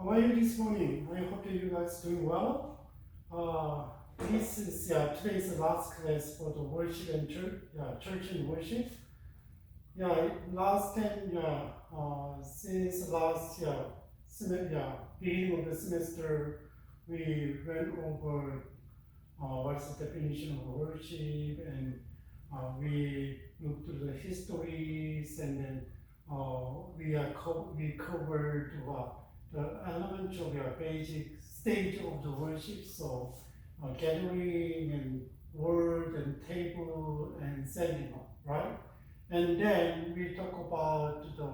How are you this morning? I hope that you guys doing well. This is today's the last class for the worship and church and worship. Last time since last beginning of the semester we went over what's the definition of worship, and we looked through the histories, and then we covered the elemental basic stage of the worship. So gathering and word and table and sending up, right? And then we talk about the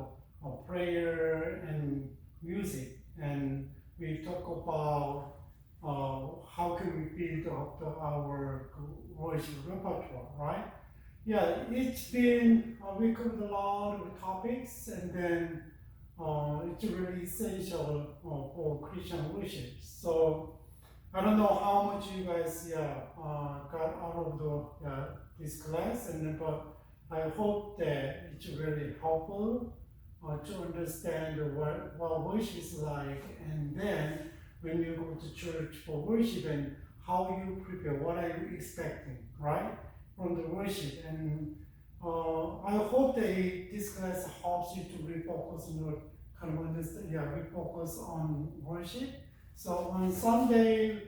prayer and music, and we talk about how can we build up our worship repertoire, right? It's been we covered a lot of topics, and then it's really essential for Christian worship. So I don't know how much you guys got out of this class, but I hope that it's really helpful to understand what worship is like, and then when you go to church for worship and how you prepare, what are you expecting, right, from the worship. And I hope that this class helps you to refocus on your kind of understand, refocus on worship. So on Sunday,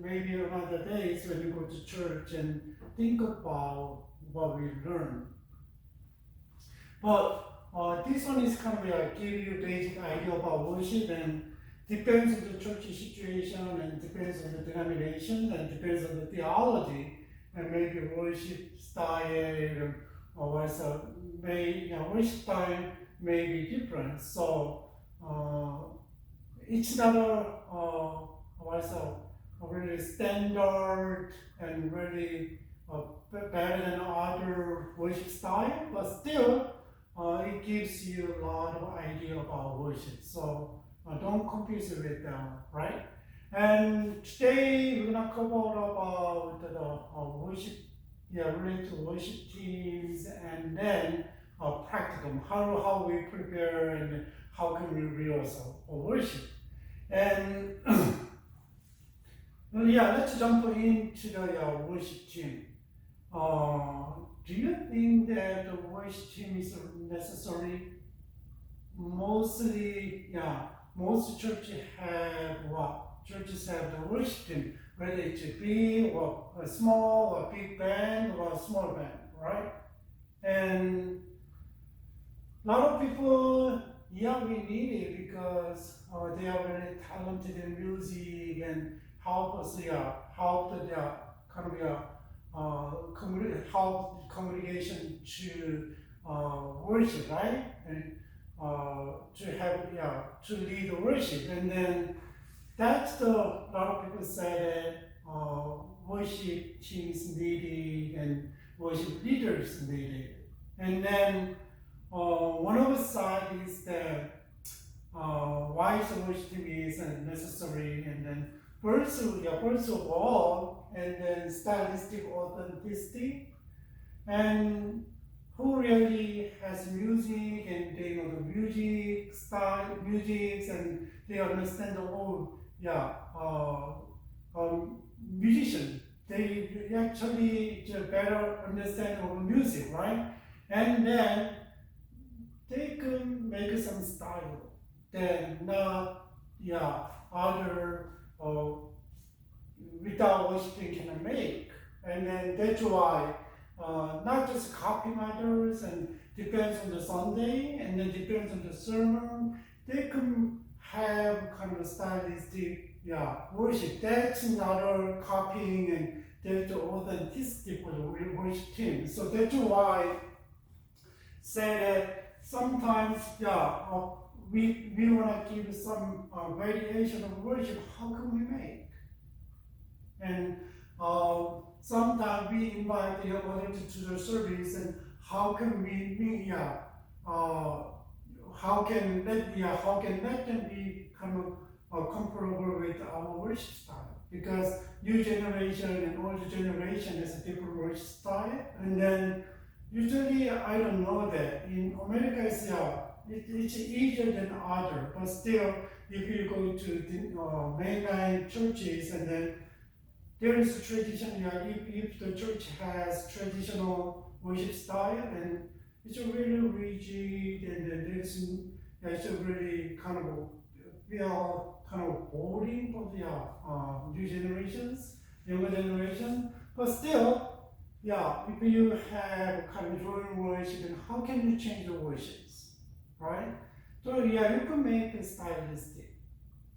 maybe another days when you go to church and think about what we learned. But this one is kind of give you a basic idea about worship, and depends on the church situation, and depends on the denomination, and depends on the theology, and maybe worship style or worship style may be different. So it's not a really standard and really better than other worship style, but still it gives you a lot of idea about worship. So don't confuse it with them, right? And today we're gonna cover about the worship, related to worship teams, and then practicum, how we prepare and how can we rehearsal for worship. And let's jump into the worship team. Do you think that the worship team is necessary? Mostly, most churches have the worship team, whether it's a big or a small or big band or a small band, right? And a lot of people, we need it because they are very talented in music and help us, help the help congregation to worship, right? And to have to lead the worship. And then that's a lot of people say that worship teams needed and worship leaders needed. And then one of the sides is that why the worship team is necessary, and then first of all, and then stylistic authenticity, and who really has music, and they know the music style, and they understand the whole musician. They actually better understand of music, right? And then they can make some style that not other without worshiping can make. And then that's why not just copying others, and depends on the Sunday, and then depends on the sermon. They can have kind of stylistic worship. That's not copying, and there's the authenticity for the worship team. So that's why say that sometimes we want to give some variation of worship. How can we make? And sometimes we invite the audience to the service, and how can how can let them be kind of comfortable with our worship style? Because new generation and older generation has a different worship style, and then usually I don't know that in America it's easier than other, but still if you go to the mainline churches, and then there is a tradition, yeah, if the church has traditional worship style, and it's a really rigid, and then it's a really kind of, kind of boring for the new generations, younger generation, but still, yeah, if you have kind of drawing worship, then how can you change the worships, right? So yeah, you can make it stylistic.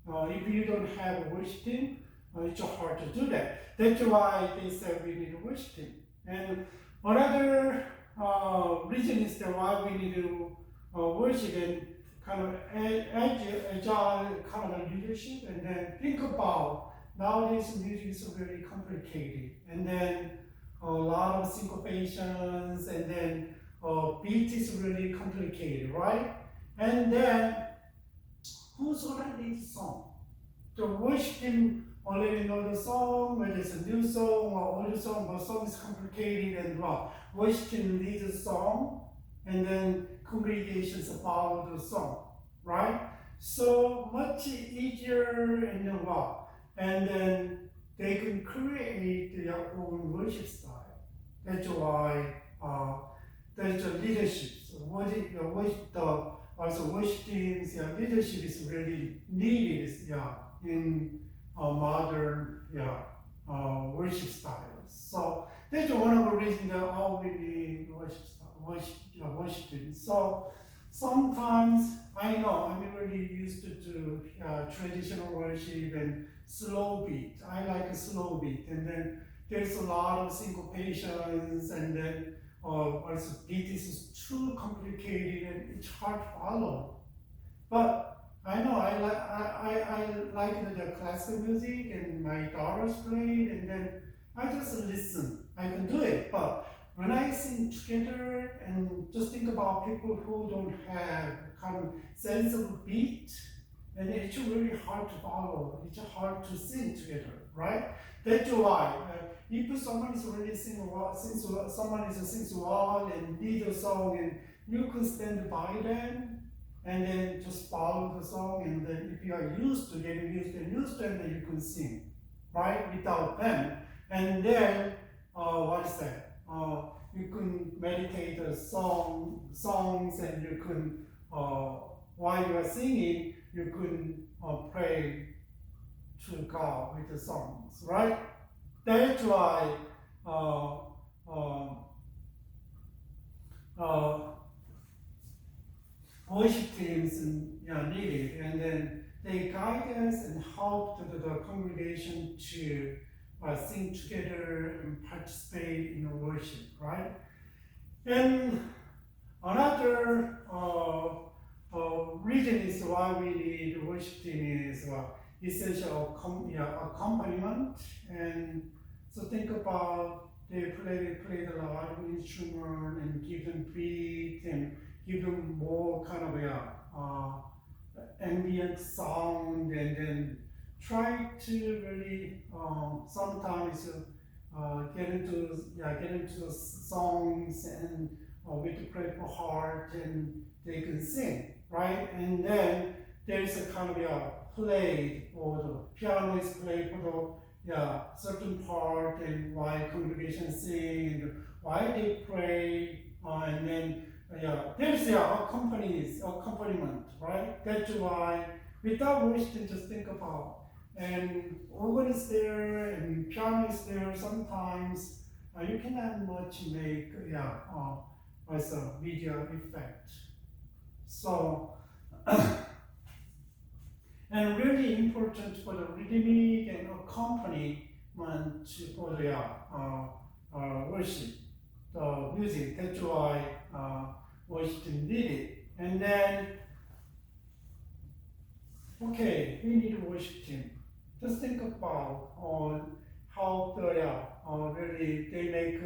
If you don't have a worship team, it's hard to do that. That's why they said we need a worship team. And another reason is that why we need to worship and kind of agile kind of leadership, and then think about nowadays music is very complicated, and then a lot of syncopations, and then beat is really complicated, right? And then who's gonna lead the song? The worship team already know the song, whether it's a new song or old song, but song is complicated, and worship team leads the song, and then congregations follow the song, right? So much easier, and then they can create their own worship style. That's why there's a leadership. So worship teams, leadership is really needed, in modern, worship styles. So that's one of the reasons that all we need worship teams. So sometimes I know I'm really used to do traditional worship and slow beat. I like a slow beat, and then there's a lot of syncopations, and then also beat is too complicated and it's hard to follow. But I know I like the classical music, and my daughters played, and then I just listen. I can do it, but when I sing together and just think about people who don't have kind of sense of beat, and it's really hard to follow. It's hard to sing together, right? That's why if someone is really singing well, someone is sings well and lead a song, and you can stand by them and then just follow the song, and then if you are getting used to it, then you can sing, right? Without them, and then what is that? You can meditate the songs, and you can while you are singing, you can pray to God with the songs, right? That's why worship teams needed, and then they guide us and help the congregation to sing together and participate in the worship, right? And another reason is why we need a worship team is essential accompaniment. And so think about they play a lot of instrument and give them beat and give them more kind of ambient sound, and then try to really sometimes get into the songs, and with a grateful heart, and they can sing, right? And then there is a kind of play, or the piano is played for the certain part, and why congregation sing, and why they pray, and then there's accompaniment, right? That's why without worship, just think about, and organ is there and piano is there. Sometimes you cannot much make as a video effect. So and really important for the rhythmic and accompaniment for the worship, the music. That's why worship needed. And then, okay, we need a worship team. Just think about how the really they make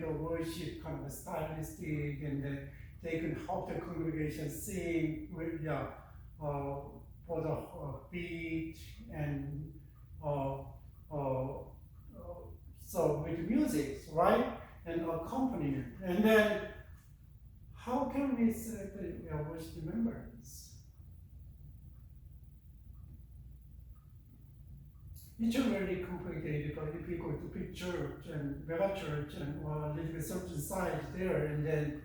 the worship kind of stylistic, and then they can help the congregation sing with for the beat, and so with music, right, and accompaniment. And then how can we select the worship members? it's really complicated, but if you go to big church and mega church and or little bit certain size there, and then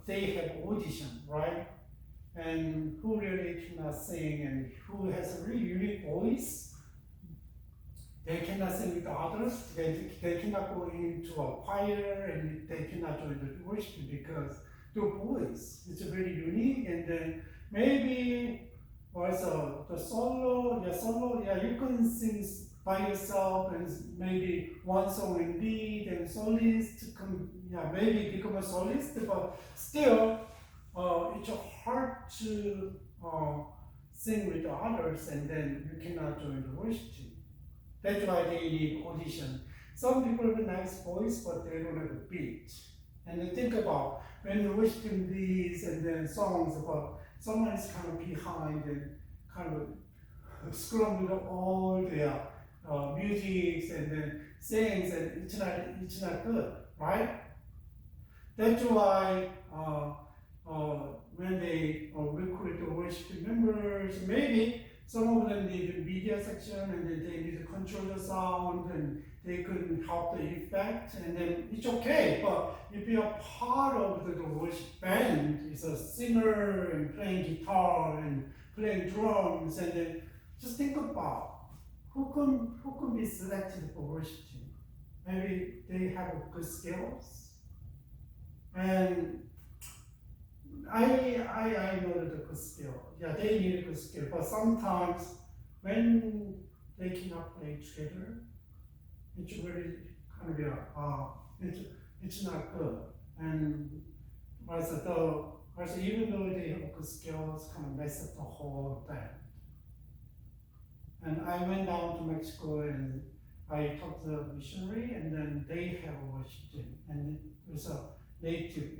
they have audition, right? And who really cannot sing and who has a really unique voice, they cannot sing with others, they cannot go into a choir, and they cannot join the worship because their voice is very unique. And then maybe also the solo, you can sing by yourself and maybe one song in lead and soloist, maybe become a soloist, but still it's hard to sing with others, and then you cannot join the worship team. That's why they need audition. Some people have a nice voice, but they don't have a beat. And then think about when the worship team leads and then songs about someone is kind of behind and kind of scrambling all their music and then sings, and it's not good, right? That's why when they recruit the worship members, maybe some of them need a media section, and then they need to control the sound, and they can help the effect, and then it's okay. But if you are part of the worship band, is a singer and playing guitar and playing drums, and then just think about who can be selected for worship team. Maybe they have good skills, and I know the good skill. Yeah, they need a good skill, but sometimes when they cannot play together, it's really kind of it's not good. And also even though they have good skills, kind of mess up the whole thing. And I went down to Mexico and I talked to the missionary, and then they have a worship team, and there's a native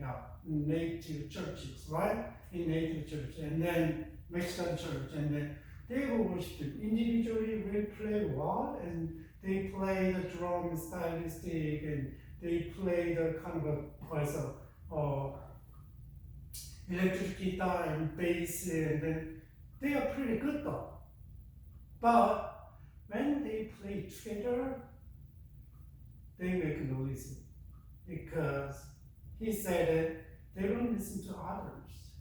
churches, right? In native church, and then Mexican church, and then they will worship team. Individually will play well, and they play the drum stylistic, and they play the kind of electric guitar and bass, and then they are pretty good though. But when they play together, they make noise because he said that they don't listen to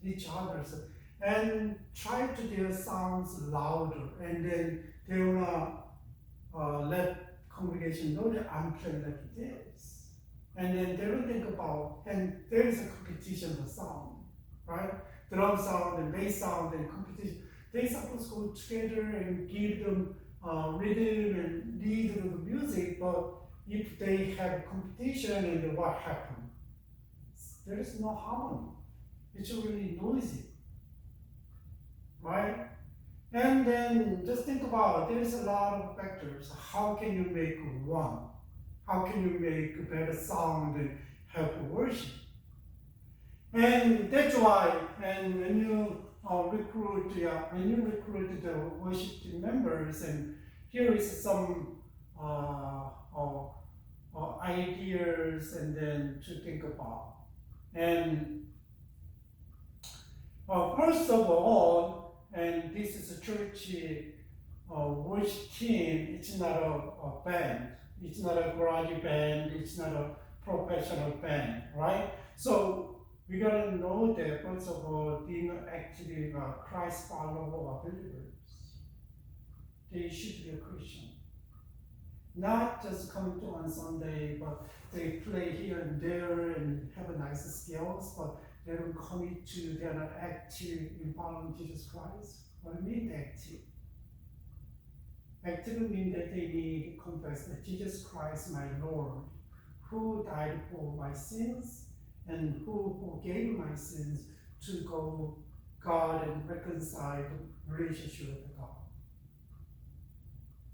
each others, and try to their sounds louder, and then they wanna let congregation know that I'm playing like this, and then they don't think about, and there is a competition for sound, right? Drum sound and bass sound and competition. They supposed to go together and give them rhythm and lead the music, but if they have competition, and what happens? There is no harmony. It's really noisy, right? And then just think about, there's a lot of factors. How can you make one? How can you make a better sound and help worship? And that's why, and when you recruit the worship team members, and here is some ideas and then to think about. And first of all, and this is a church worship team, it's not a band, it's not a garage band, it's not a professional band, right? So we gotta know that first of all, being active Christ follower or believers, they should be a Christian. Not just coming to on Sunday, but they play here and there and have a nice skills, but they don't commit to, they're not active in following Jesus Christ. What do you mean active? Active means that they need to confess that Jesus Christ, my Lord, who died for my sins and who forgave my sins, to go God and reconcile the relationship with God.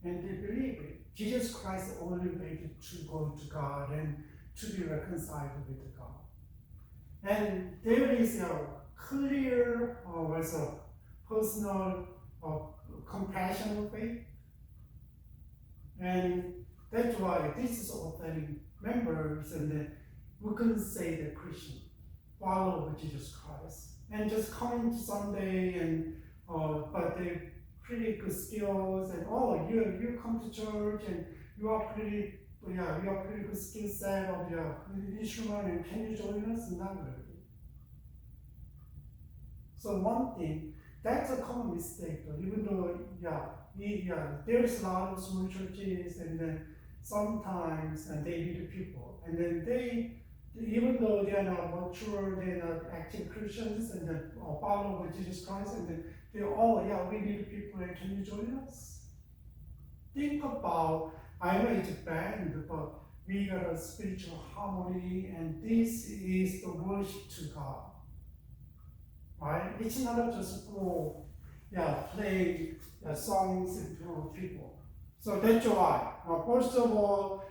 And they believe it. Jesus Christ only way to go to God and to be reconciled with God. And there is a clear personal compassion of faith. And that's why this is authentic members, and we couldn't say the Christian follow Jesus Christ and just coming to Sunday, and but they pretty good skills, and you come to church and you are pretty you are pretty good skill set of your instrument, and can you join us? Not really. So one thing, that's a common mistake though, even though there's a lot of small churches, and then sometimes and they need people, and then they, even though they are not mature, they're not active Christians, and then follow Jesus Christ, and then they we need people, and can you join us? Think about, I know it's a band, but we got a spiritual harmony, and this is the worship to God. Right? It's not just for playing songs in front of people. So that's why, first of all,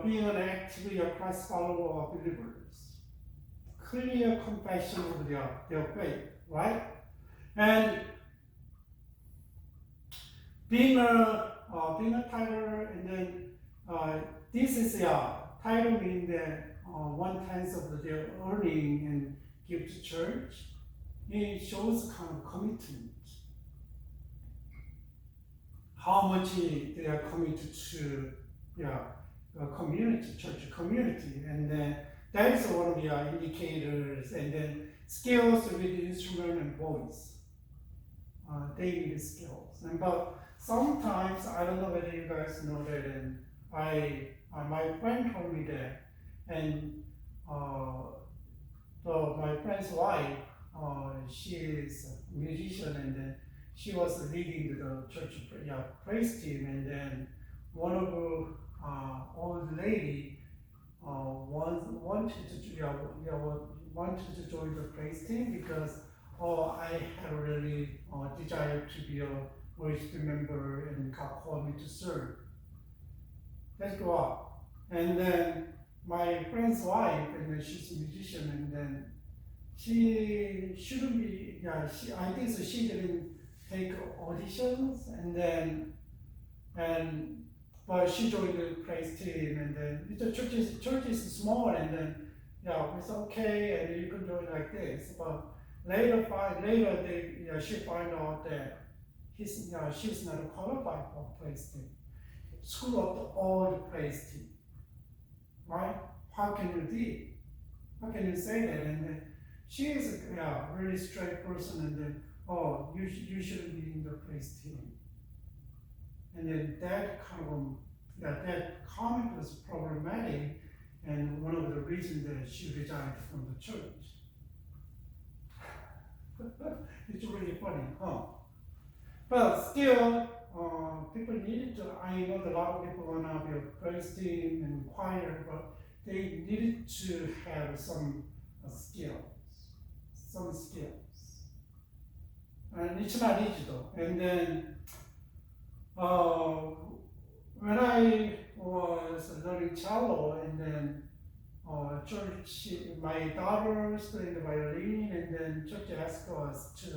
being an actively a Christ follower of believers, clear confession of their faith, right? And being a tither, and then this is tither means that 1/10 of their earning and give to church. It shows kind of commitment. How much they are committed to community, church community, and then that is one of the indicators. And then skills with the instrument and voice. They need skills. But sometimes, I don't know whether you guys know that, and my friend told me that, and my friend's wife, she is a musician, and then she was leading the church praise team, and then one of the old lady wanted to join the praise team because I had really desired to be a worship member, and God called me to serve. Let's go up. And then my friend's wife, and then she's a musician, and then she shouldn't be, I think so she didn't take auditions, but she joined the praise team, and then the church is small, and then it's okay, and you can join like this. But later she find out that she's not qualified for praise team. Screw up all the praise team, right? How can you say that? And then she is a really straight person, and then you shouldn't be in the praise team. And then that kind of that comment was problematic, and one of the reasons that she resigned from the church. It's really funny, huh? But still, people needed to. I know a lot of people want to be a praise team and choir, but they needed to have some skills. And it's not easy though. And then when I was learning cello, and then church, my daughter studied the violin, and then church asked us to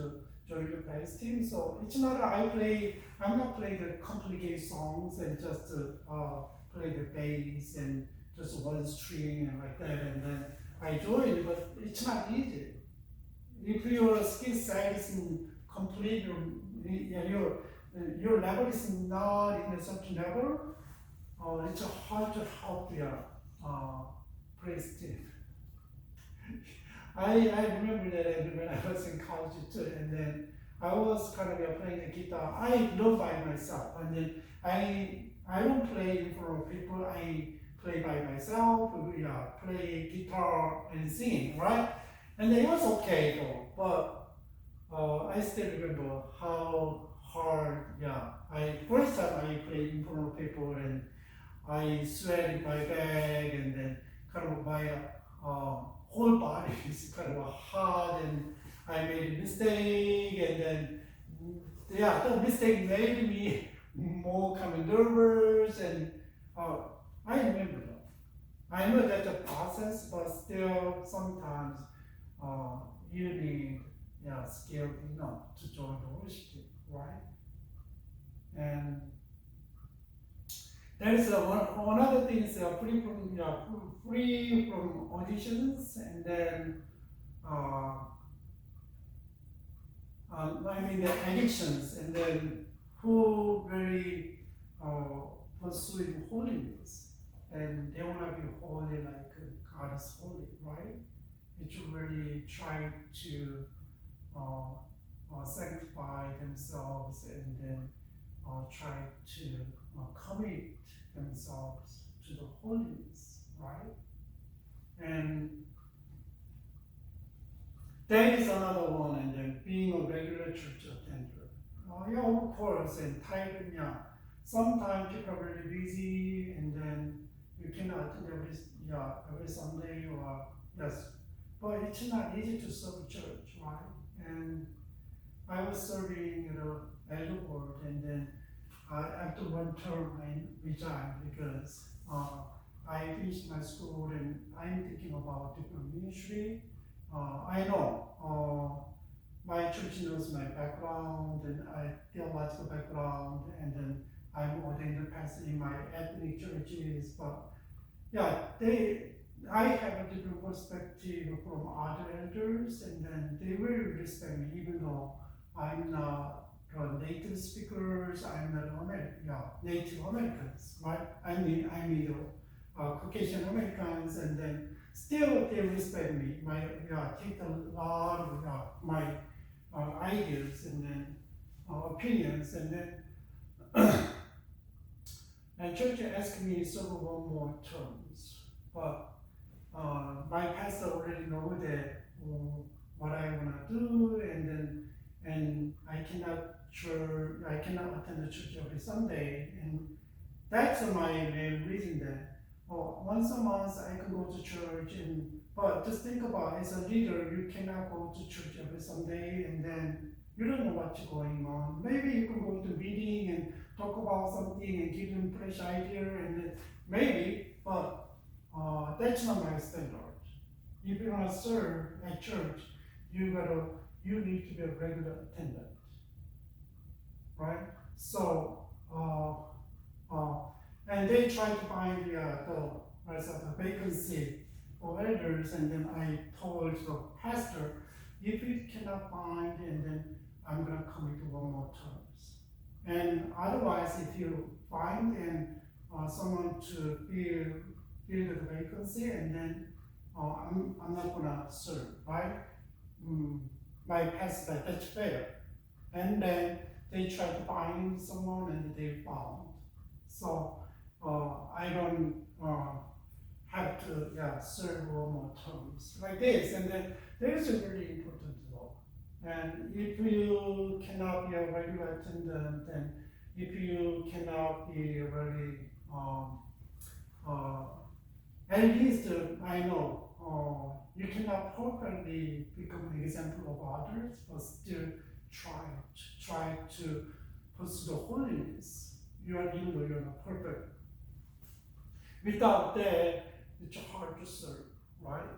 join the praise team. So it's not I'm not playing the complicated songs and just play the bass and just one string and like that, and then I joined, but it's not easy. If your skill set isn't complete, your level is not in a certain level, it's hard to help your praise team. I remember that when I was in college too, and then I was kind of playing the guitar. I love by myself, and then I don't play in front of people. I play by myself, play guitar and sing, right? And it was okay though, but I still remember how hard, first time I played in front of people, and I sweat in my back, and then kind of my whole body is kind of hard, and I made a mistake, and then, the mistake made me more kind of nervous, and I remember that. I know that's a process, but still sometimes you need skill enough to join the worship team, right? And there's another thing is free from auditions, and then the addictions, and then who really pursuing holiness, and they want to be holy like God is holy, right? Which really try to sanctify themselves and then try to commit themselves to the holiness, right? And that is another one, and then being a regular church attender. Yeah, of course, and time, yeah. Sometimes people are really busy, and then you cannot attend every Sunday or yes, but it's not easy to serve church, right? And I was serving the elder board, and then after one term I resigned because I finished my school and I'm thinking about different ministry. I know my church knows my background and theological background, and then I'm ordained pastor in my ethnic churches. But yeah, I have a different perspective from other elders, and then they will respect me even though I'm not native speakers. I'm not Native Americans, right? I mean Caucasian Americans, and then still they respect me. Take a lot of my ideas and then opinions, and then and church asked me to serve one more terms, but my pastor already know that what I wanna do, and I cannot attend the church every Sunday, and that's my main reason that once a month I can go to church, but just think about it, as a leader you cannot go to church every Sunday and then you don't know what's going on. Maybe you can go to meeting and talk about something and give them fresh idea, and then maybe, but that's not my standard. If you want to serve at church, you need to be a regular attendant, right? So and they try to find the vacancy for elders, and then I told the pastor, if you cannot find, and then I'm gonna commit to one more terms. And otherwise, if you find and someone to fill the vacancy, and then I'm not gonna serve, right? My pastor, that's fair. And then they try to find someone, and they found. So I don't have to serve one more terms like this, and then there's a very important role. And if you cannot be a regular attendant, and if you cannot be really at least I know you cannot perfectly become an example of others, but still try to pursue the holiness. Even though you're not perfect. Without that, it's hard to serve, right?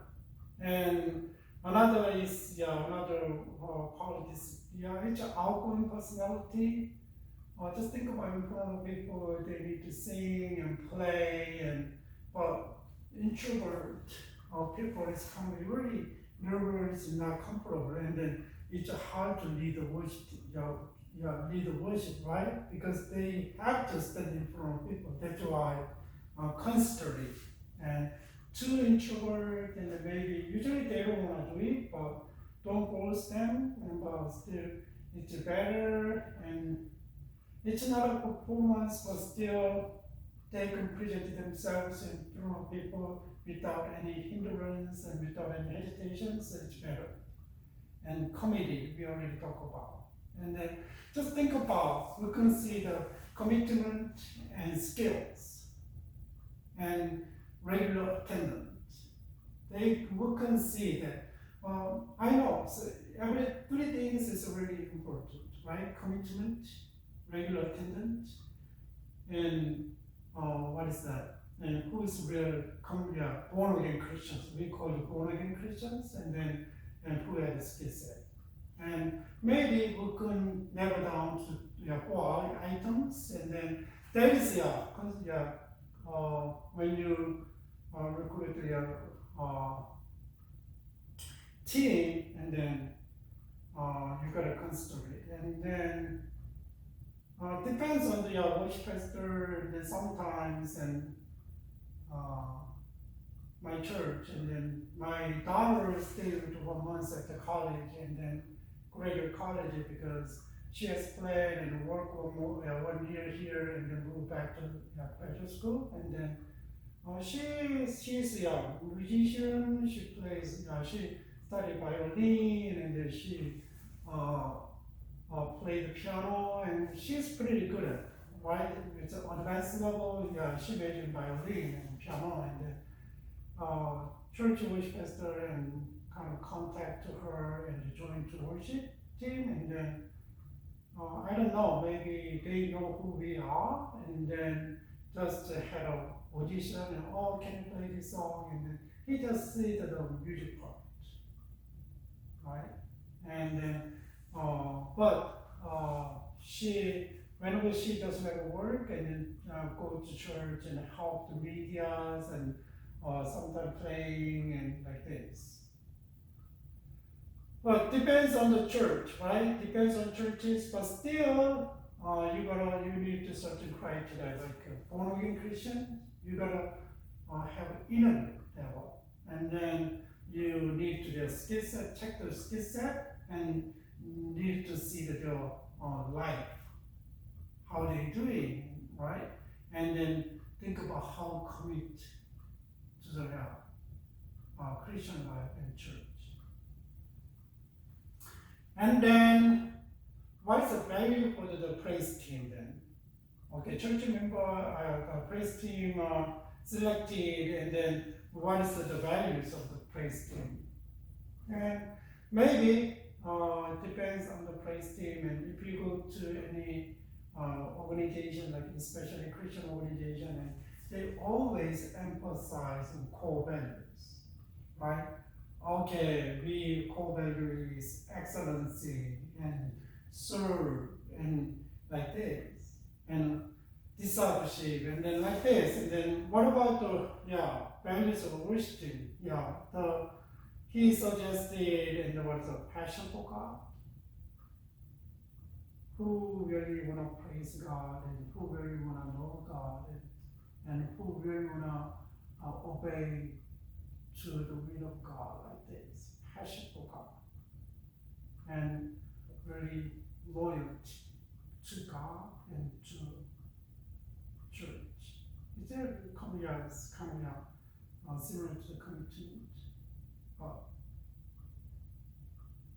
And another part is it's an outgoing personality. Just think about in front of people, they need to sing and play, but introvert people is kind of really nervous and not comfortable, and then it's hard to lead the worship. Lead the worship, right? Because they have to stand in front of people. That's why constantly. And too introvert, and maybe usually they don't want to do it, but don't force them. But still, it's better, and it's not a performance, but still they can present themselves in front of people without any hindrance and without any hesitation. So it's better. And committee, we already talked about. And then just think about, we can see the commitment and skills and regular attendance. We can see that. I know, so every 3 things is really important, right? Commitment, regular attendance, and what is that? And who is real born again Christians? We call it born again Christians, and who have the skill set. And maybe we can narrow down to 4 items, and then there is when you recruit your team, and then you gotta consider it, and then Depends on the worship pastor. Then sometimes and uh, my church, and then my daughter stayed 1 month at the college, and then graduate college because she has planned and work 1 year here, and then move back to graduate school, and then she's a musician. She plays. She studied violin, and then she played the piano, and she's pretty good at it. Right? It's an advanced level. Yeah, she majored in violin and piano, and then church worship pastor and kind of contact to her and join to worship team, and then I don't know, maybe they know who we are, and then just had a audition and can you play this song, and then he just did the music part, right? And then but she whenever she doesn't have work, and then go to church and help the medias and sometimes playing and like this. But depends on the church, right? Depends on churches, but still, you need to certain criteria, like born again Christian, you gotta have inner level, and then you need to the skill set, check the skill set, and need to see the life, how they doing, right? And then think about how commit to the Christian life and church. And then, what is the value for the praise team then? Okay, church member, praise team selected, and then what is the values of the praise team? And maybe it depends on the praise team, and if you go to any organization, like especially Christian organization, and they always emphasize on core values, right? Okay, we core value is excellency and serve and like this, and discipleship, and then like this, and then what about the values of worship team? He suggested, and there was a passion for God, who really wanna praise God, and who really wanna know God, and who really wanna obey to the will of God, like this, passion for God, and really loyal to God and to church. It's coming out similar to the commitment, but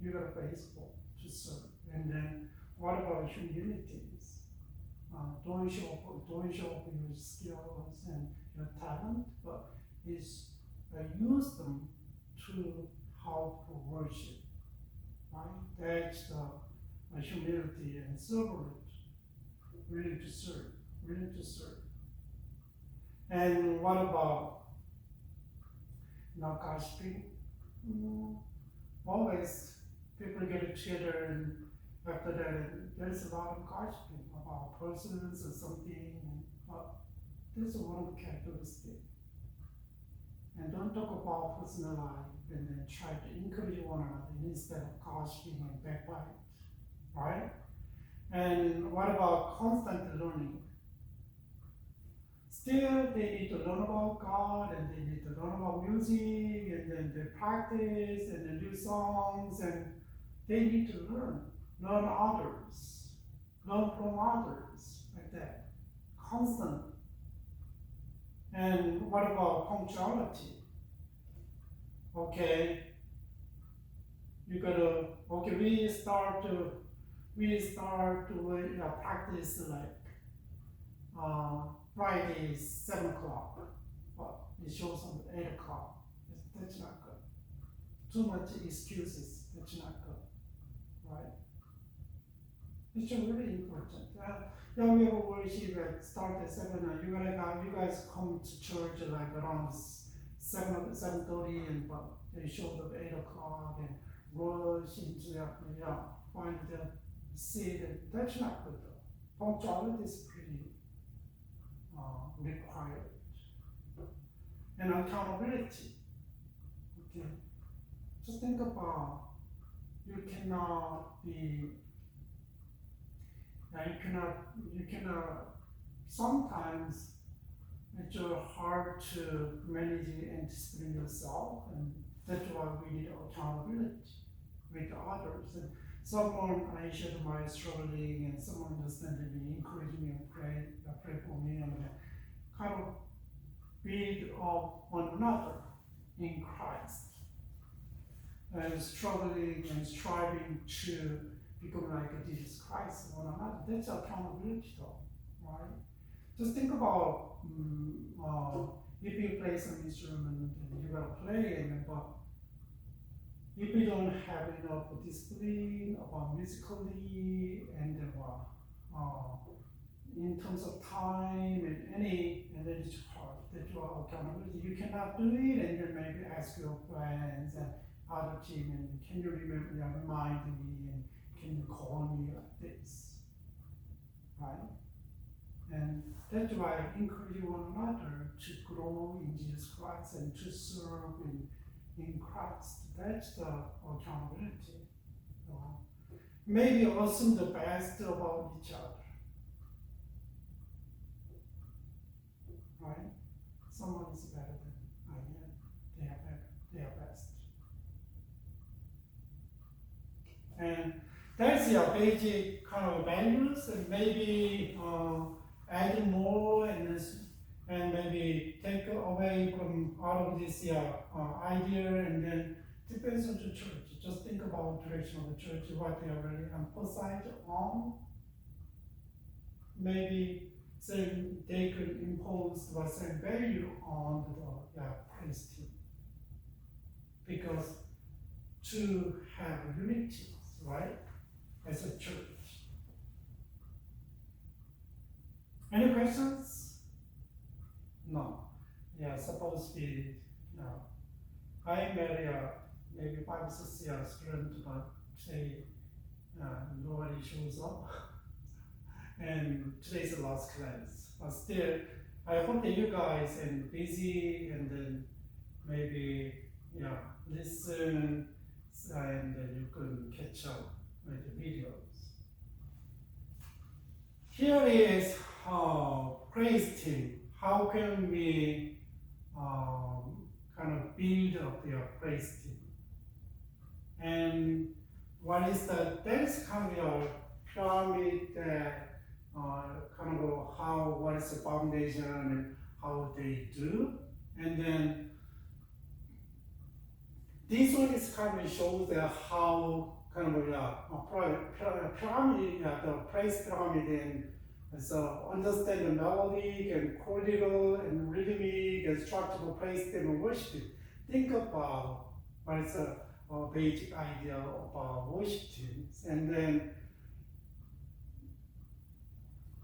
you got a baseball to serve. And then what about humilities? Don't show up your skills and your talent, but use them to help worship, right? That's the humility and servant, willing to serve. And what about not gossiping? Always people get together, and after that there's a lot of gossiping about persons or something, but this is one of the characteristics. And don't talk about personal life, and then try to encourage one another instead of gossiping and backbite, right? And what about constant learning? Still, they need to learn about God, and they need to learn about music, and then they practice, and they do songs, and they need to learn others, learn from others, like that, constant. And what about punctuality? Okay, we start to practice like Friday 7 o'clock, but it shows on 8 o'clock. That's not good. Too much excuses. That's not good, right? It's really important. We have a worship that start at 7. You guys come to church like around 7:30, and but they show up at 8 o'clock and rush into find the seat. That's not good though. Punctuality is pretty required. And accountability. Okay, just think about, you cannot be you cannot, sometimes it's hard to manage and discipline yourself, and that's why we need accountability with others. And someone I shared my struggling, and someone understanding me, encouraging me, and pray for me, and kind of build up one another in Christ, and struggling and striving to become like Jesus Christ one another. That's accountability, though, right? Just think about if you play some instrument and you gotta play, and but if you don't have enough discipline about musically and in terms of time and it's hard that you are accountability. You cannot do it, and then maybe ask your friends and other team, and can you remind me, and can you call me like this, right? And that's why I encourage one another to grow in Jesus Christ and to serve in Christ. That's the accountability. Maybe assume the best about each other. Right? Someone is better than I am. They are better. They are best. And that's your basic kind of values, and maybe add more and maybe take away from out of this idea, and then depends on the church. Just think about the direction of the church, what they are really emphasized on. Maybe they could impose the same value on the praise team, because to have unity, right, as a church. Any questions? No. Yeah, supposed to be, I married maybe 5 or 6 years student, but today nobody shows up. And today's the last class. But still, I hope that you guys are busy, and then maybe listen, and then you can catch up with the videos. Here is praise team. How can we kind of build up their praise team? And what is that is kind of a pyramid that kind of what is the foundation and how they do. And then this one is kind of shows that how kind of pyramid, the praise pyramid, and so understand the melodic and chordical and rhythmic and structural praise team and worship. Think about what is a basic idea about worship teams, and then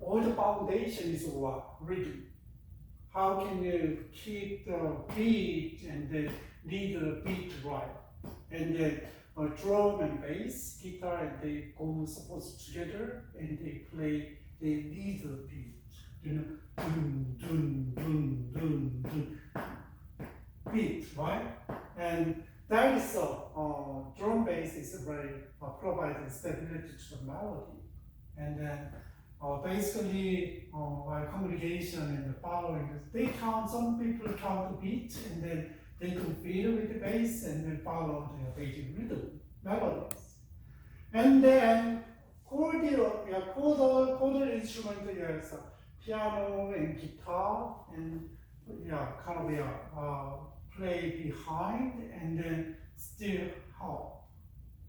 all the foundation is what? Rhythm. How can you keep the beat and then lead the beat right? And then drum and bass, guitar, and they go supposed together, and they lead the beat. Dun, dun, dun, dun, dun. Beat, right? And that is drum bass is very providing stability to the melody. And then basically our congregation and the following, some people count the beat, and then they can feel with the bass and then follow the basic rhythm, melodies. And then chordal instrument, yes, piano and guitar, and kind of play behind, and then still help,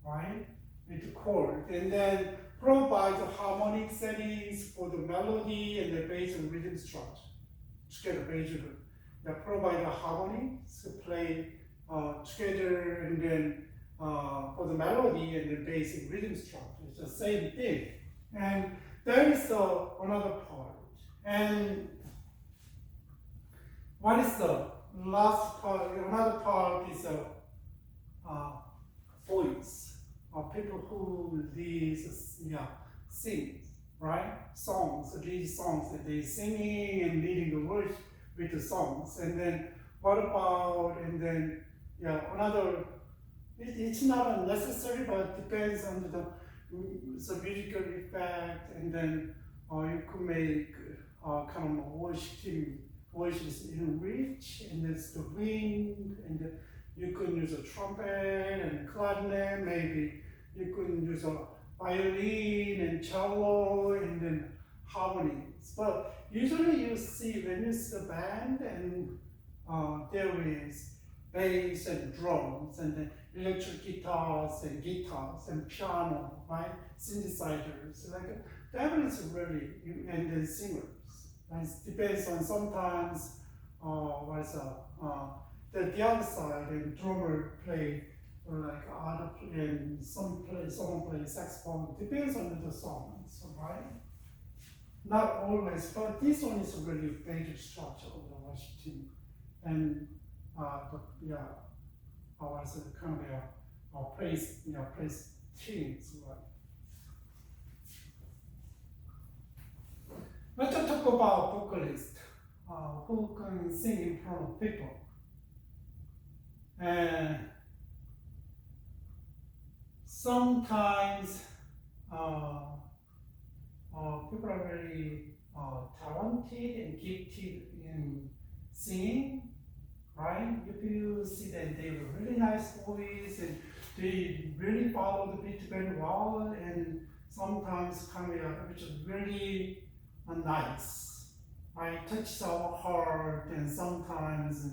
right, with the chord, and then provide the harmonic settings for the melody and the bass and rhythm structure together, basically. They provide the harmony to play together, and then for the melody and the bass and rhythm structure, it's the same thing. And there is another part. And what is the last part? Another part is voice. People who sing, right? Songs, lead songs that they singing and leading the worship with the songs. And then what about, and then another, it's not unnecessary, but it depends on some musical effect, and then you could make kind of worship team voices in rich, and there's the wind, and you could use a trumpet and clarinet, maybe you could use a violin and cello, and then harmonies. But usually you see when you see the band, and there is bass and drums, and then electric guitars and piano, right? Synthesizers, like that is really, and then singers. It depends on sometimes, the other side, and drummer play, or like other, and someone play saxophone. Depends on the songs, right? Not always, but this one is really basic structure of the worship team, and kind of praise teams, right? Let's talk about vocalists who can sing in front of people. And sometimes people are very talented and gifted in singing, right? If you see that they have a really nice voice and they really follow the beat very well, and sometimes which is really nice, right? Touches our heart, and sometimes,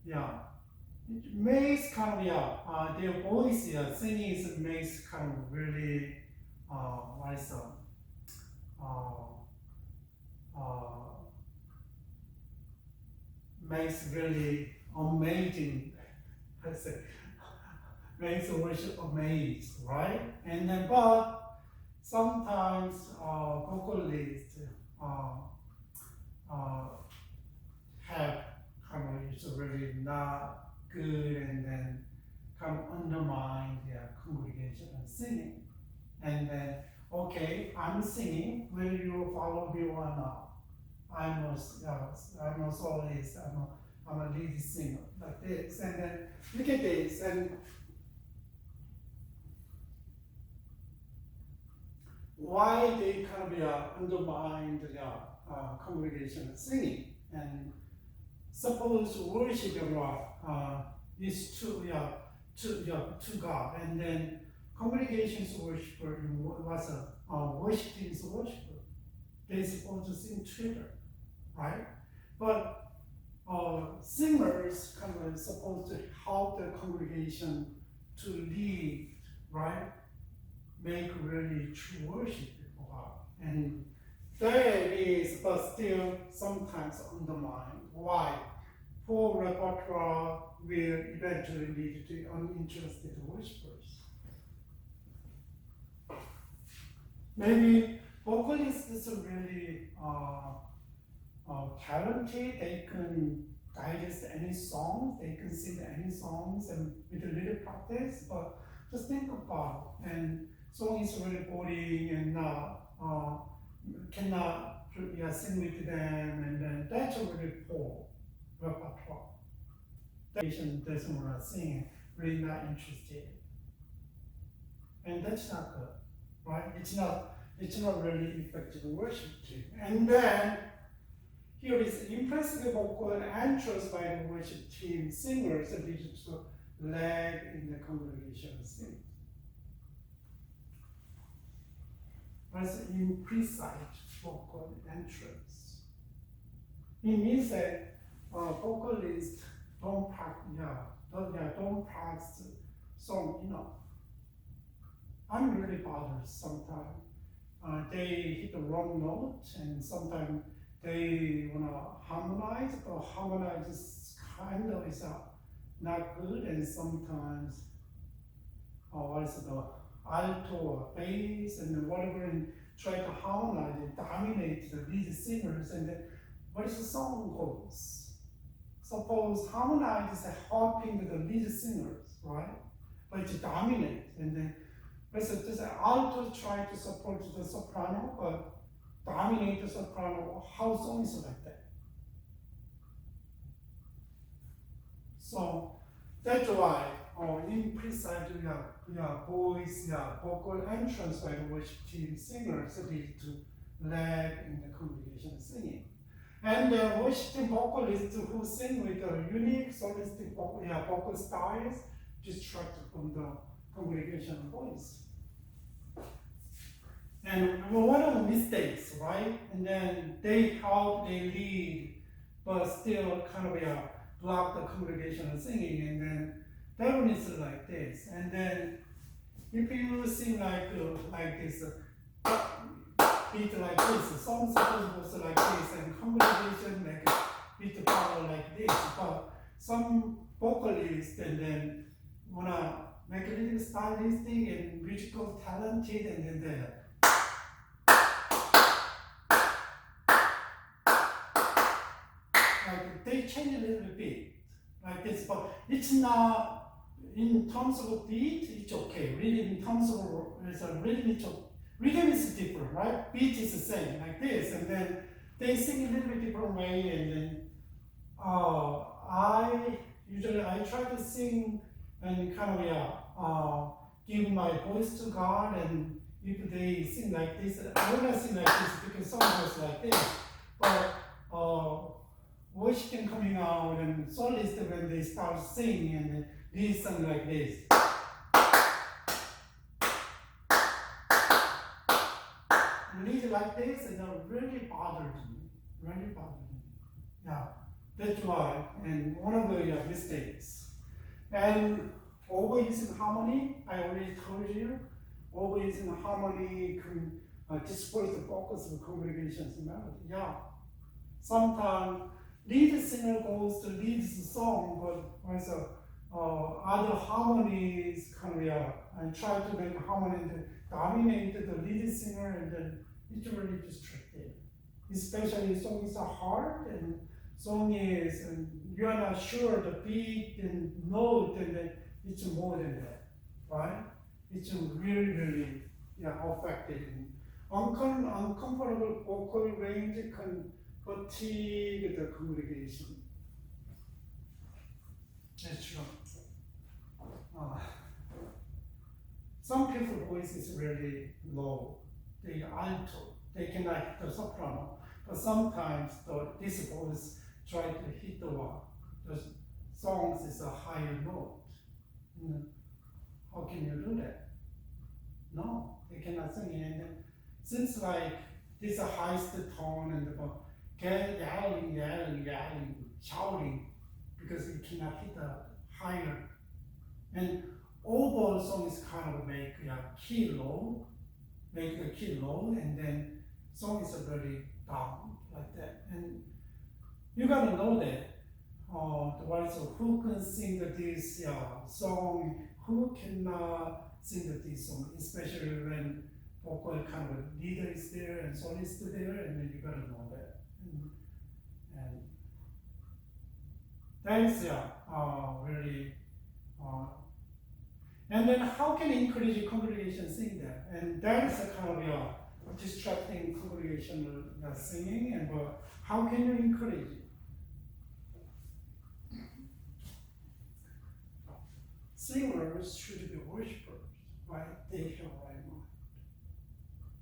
it makes kind of their voice, singing makes kind of really makes really amazing. I say, makes the worship amazed, right? And then, but sometimes vocalists have kind of it's really not good, and then kind of undermine their congregation and singing. And then, okay, I'm singing, will you follow me or not? I'm a soloist, I'm a lead singer, like this. And then look at this, and why they kind of undermine the congregation singing. And suppose worship is to God, and then congregation's worshiper was worship team's worshiper. They're supposed to sing together, right? But singers kind of supposed to help the congregation to lead, right? Make really true worship for God. And that is, but still sometimes undermined. Why? Poor repertoire will eventually lead to uninterested worshipers. Maybe vocalists are really talented. They can digest any songs, they can sing any songs, and with a little practice. But just think about it. And song is really boring, and cannot sing with them, and then that's a really poor repertoire. The patient doesn't want to sing, really not interested, and that's not good, right? It's not really effective worship team. And then here is impressive vocal entrance by the worship team singers that leads to lag in the congregation sing. That's imprecise vocal entrance. It means that vocalists don't practice song enough. I'm really bothered sometimes. They hit the wrong note, and sometimes they wanna harmonize, but harmonize is kind of not good, and sometimes the alto or bass and whatever, and try to harmonize and dominate the lead singers, and then what is the song goes? Suppose harmonize is helping the lead singers, right? But it dominates, and then just alto try to support the soprano, but dominate the soprano. How song is like that? So that's why precise voice, vocal entrance by the worship team singers lead to lag in the congregation singing. And the worship team vocalists who sing with unique solistic vocal styles distract from the congregation voice. And one of the mistakes, right? And then they lead, but still kind of block the congregation singing. And then that one is like this. And then if you sing like this, beat like this, the song supposed to like this, and congregation like beat the power like this. But some vocalists and then wanna make a little stylistic and musical talented, and then they like they change a little bit like this, but it's not in terms of beat. It's okay. Really, in terms of rhythm is different, right? Beat is the same, like this, and then they sing a little bit different way, and then I try to sing and kind of give my voice to God, and if they sing like this, I will not sing like this because someone was like this, but worship coming out and soloist when they start singing and they sing like this. Lead like this, and it really bothered me. Yeah, that's why, and one of the mistakes. And overusing harmony, I already told you, overusing harmony can displace the focus of the congregation's melody. Yeah, sometimes lead singer goes to lead the song, but also other harmonies kind of, I try to make harmony that dominate the lead singer, and then it's really distracted. Especially songs are hard, and song is, and you are not sure the beat and note, and then it's more than that, right? It's really affected. Uncomfortable vocal range can fatigue the congregation. That's true. Some people's voice is really low. They alto. They cannot hit the soprano. But sometimes this voice try to hit the songs is a higher note. How can you do that? No, they cannot sing it. And since like this is a highest tone and yelling, shouting, because it cannot hit the higher. And overall song is kind of make the key low, and then song is very down like that. And you gotta know that who can sing this song, who cannot sing this song, especially when vocal kind of leader is there and solist there, and then you gotta know that. And that is really. And then how can you encourage a congregation sing that? And that is a kind of distracting congregational singing. And how can you encourage it? Singers should be worshipers, right? They have right mind.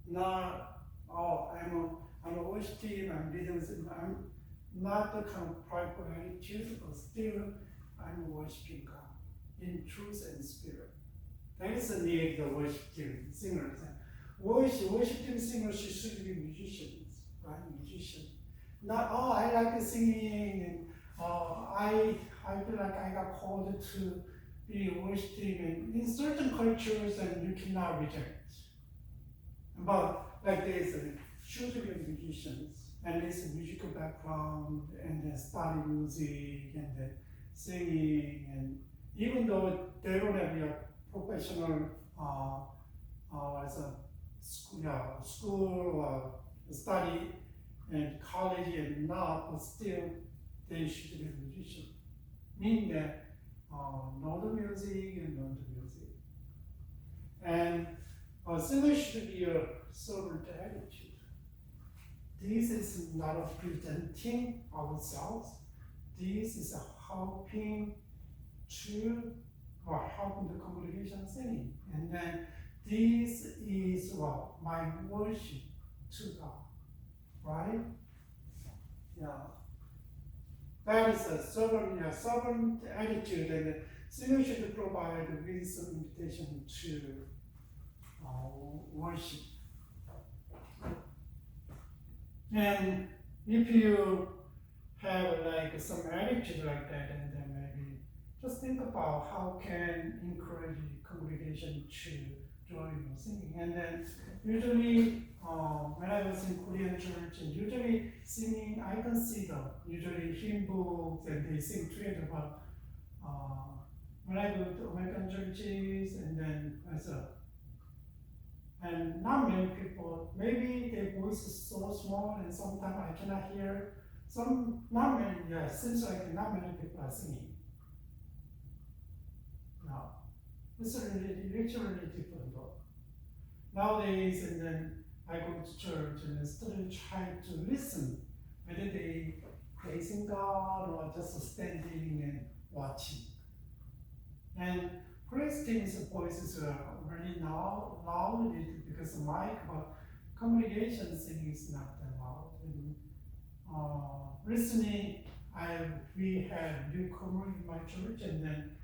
Not, I'm a worship team, I'm leading, I'm not the kind of prideful attitude, but still I'm worshiping God in truth and spirit. That is the need of the worship team singers. Worship team singers should be musicians, right? Musicians. Not, I like singing, and I feel like I got called to be a worship team. And in certain cultures, and you cannot reject. But like this, should be musicians, and it's a musical background, and then study music, and then singing, and even though they don't have a professional as a school or study and college and not, but still they should be musicians. Meaning that know the music and learn the music. And singer should be a servant attitude. This is not presenting ourselves. This is helping to helping the congregation singing. And then this is what my worship to God, right? Yeah. That is a servant attitude, and the singer should provide with some invitation to worship. And if you have like some attitude like that, and then maybe just think about how can encourage congregation to join singing. And then usually when I was in Korean church, and usually singing, I consider usually hymn books and they sing together. But when I go to American churches, and then and not many people, maybe their voice is so small, and sometimes I cannot hear. Seems like not many people are singing. No, it's really different though. Nowadays, and then I go to church and still try to listen, whether they praising God or just standing and watching. And praise team's voices are really loud because of mic, but congregation singing is not that loud. And recently, we had a newcomer in my church, and then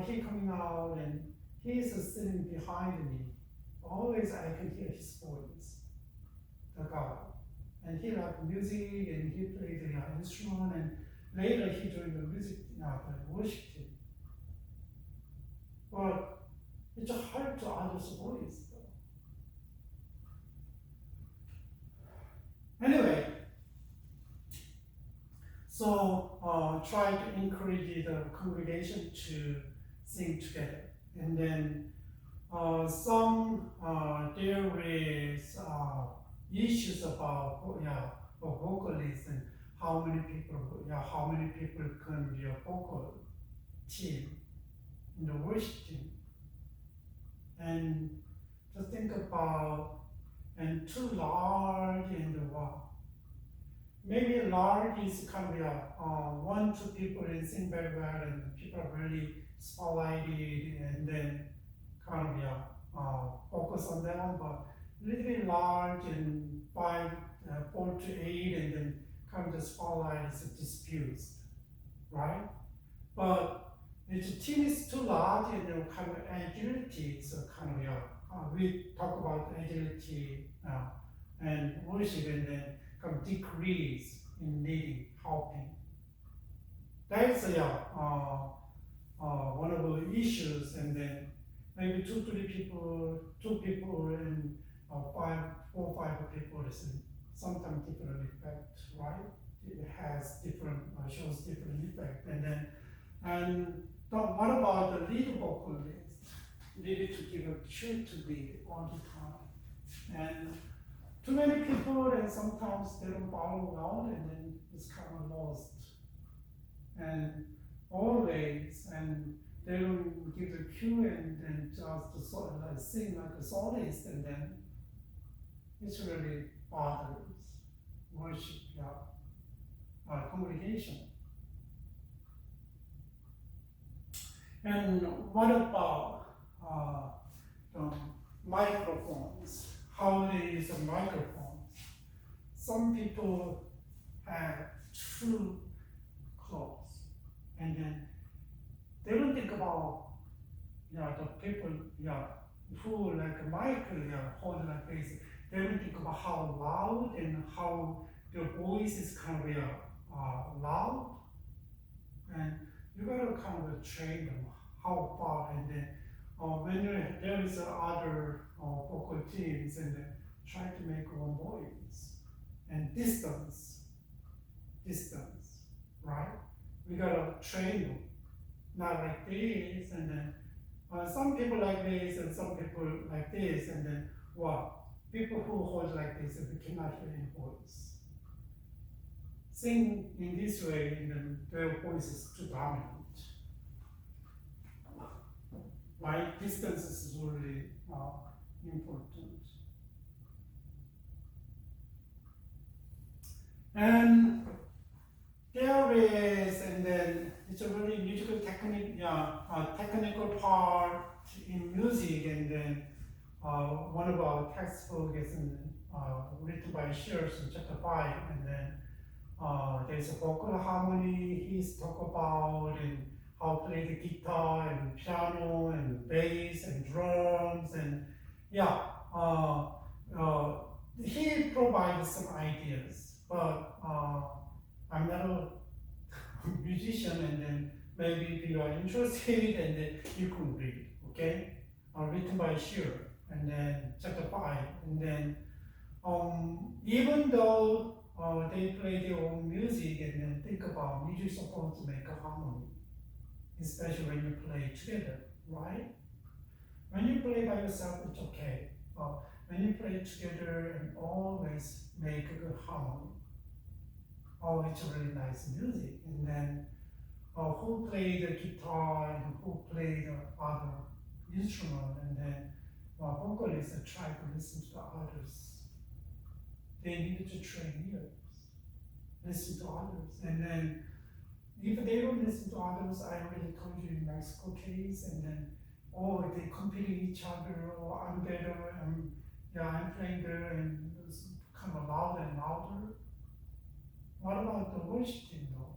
he coming out and he is sitting behind me. Always I can hear his voice, the God. And he liked music, and he played the instrument, and later he joined the music, the worship team. But it's hard to others' voice though. Anyway, so try to encourage the congregation to sing together. And then there is issues about vocalists and how many people can be a vocal team in the worship team. And just think about, and too large and maybe large is kind of 1-2 people and sing very well, and people are really spotlighted, and then kind of focus on that one. But a little bit large and 4 to 8, and then kind of the spotlight is diffused, right? But if the team is too large, and then kind of agility is kind of we talk about agility and worship, and then kind of decrease in leading, helping. That's one of the issues. And then maybe 2-3 people, 2 people, and 4 or 5 people is sometimes different effect, right? It has different, shows different effect. And what about the lead vocalist? Needed to give a cue to lead all the time. And too many people, and sometimes they don't follow well, and then it's kind of lost. And always, and they don't give the cue, and then just sort of like sing like a soloist, and then it's really bothers worship, congregation. And what about the microphones? How is the microphones? Some people have too close, and then they don't think about the people who like a mic hold like this. They don't think about how loud and how their voice is kind of loud, and you gotta kind of train them how far. And then when there is other vocal teams, and then try to make one voice. And distance, right? We gotta train them, not like this, and then some people like this, and some people like this, and then people who hold like this, we cannot hear any voice. Sing in this way, and then their voice is too dominant. Right? Distance is really important. And there is, and then it's a really musical technique, technical part in music, and then one of our textbook is written by Shears in chapter 5, and then there's a vocal harmony he's talk about, and how to play the guitar and piano and bass and drums, and yeah, he provides some ideas, but I'm not a musician, and then maybe if you are interested, and then you can read, okay? Written by Shearer, and then chapter 5, and then even though they play their own music, and then think about music supposed to make a harmony, especially when you play together, right? When you play by yourself, it's okay, but when you play together and always make a good harmony, oh, it's really nice music. And then who play the guitar and who play the other instrument, and then vocalists try to listen to the others. They need to train ears, listen to others. And then if they don't listen to others, I already told you in Mexico case, and then they compete each other, or I'm better, and I'm playing better, and it's kind of louder and louder. What about the worship team though?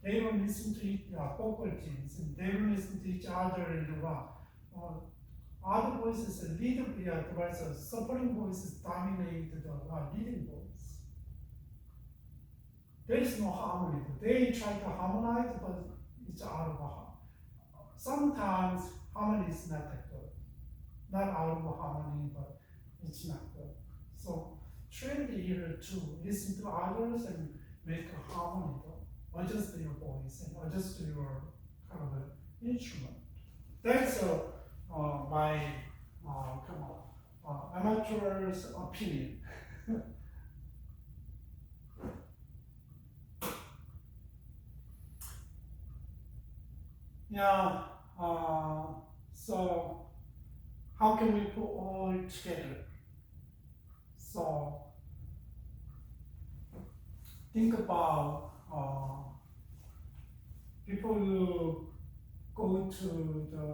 They don't listen to vocal teams, and they don't listen to each other, and other voices, the supporting voices dominate the leading voice. There is no harmony. They try to harmonize, but it's out of harmony. Sometimes harmony is not that good. Not out of harmony, but it's not good. So train the ear to listen to others and make a harmony, though. Adjust your voice and adjust your kind of instrument. That's my amateur's opinion. So how can we put all together? So think about before you go to the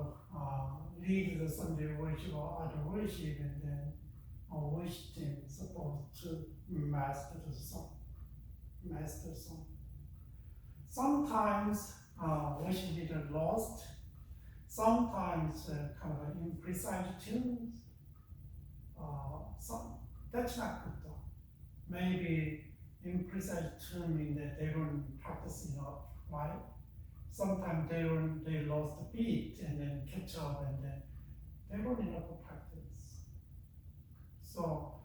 lead the Sunday worship or other worship, and then worship team is supposed to master the song. Sometimes worship leader lost. Sometimes kind of imprecise tunes. That's not good though. Maybe imprecise tune means that they don't practice enough, right? Sometimes they lost the beat and then catch up, and then they don't enough practice. So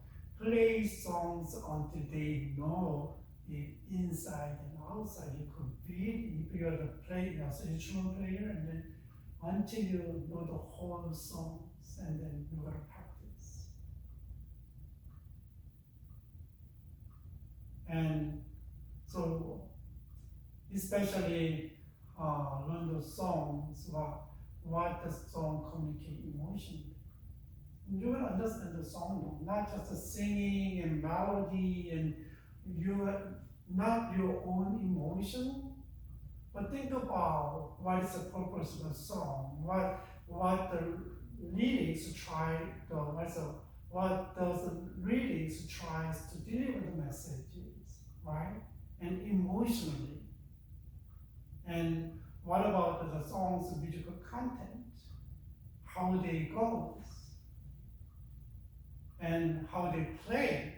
play songs until they know it inside and outside. You could beat if you are the player, as an instrument player, and then until you know the whole songs, and then you gotta practice. And so, especially learn the songs, what the song communicate emotionally. You will understand the song, not just the singing and melody, and not your own emotion, but think about what is the purpose of the song, what the lyrics try, what does the lyrics tries to deliver the messages, right? And emotionally. And what about the song's musical content? How they go, and how they play.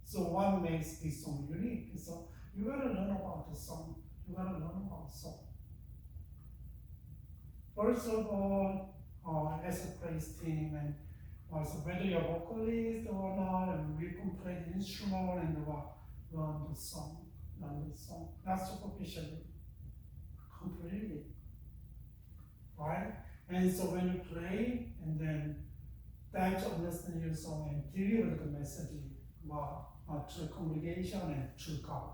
So what makes this song unique? So you gotta learn about the song. You gotta learn about the song. First of all, as a praise team, and also whether you're a vocalist or not, and we can play the instrument and learn the song, not superficially, completely, right? And so when you play, and then try to understand your song and deliver the message to the congregation and to God,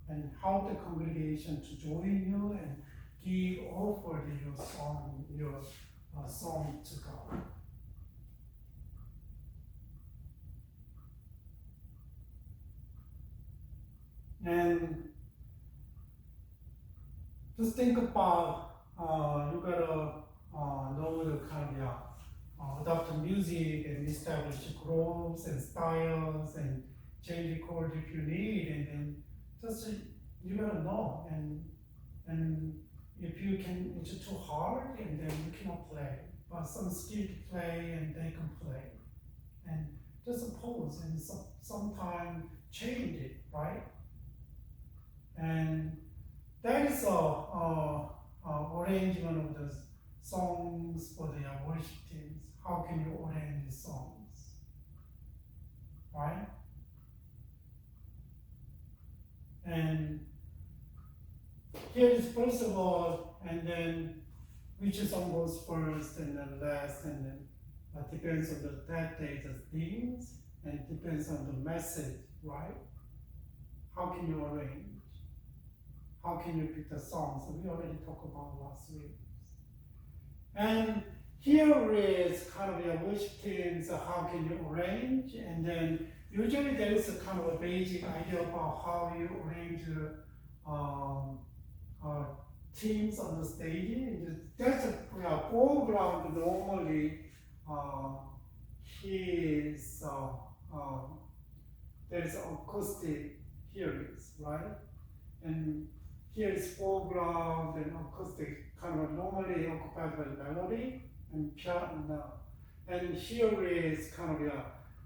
and how the congregation to join you and offer your song to God. And just think about you gotta know the kind of adopt music and establish groups and styles and change the chord if you need, and then just you gotta know, and if you can, it's too hard and then you cannot play, but some skilled play and they can play, and just pause and sometime change it, right? And that is arrangement of the songs for the worship teams. How can you arrange the songs, right? And here is first of all, and then which song goes first and then last, and then depends on that day's themes and depends on the message, right? How can you arrange? How can you pick the songs? We already talked about last week. And here is kind of your worship teams, how can you arrange? And then usually there is a kind of a basic idea about how you arrange teams on the stage. And there's a foreground normally is there's acoustic here is, right? And here is foreground and acoustic kind of normally occupied by melody and piano. And here is kind of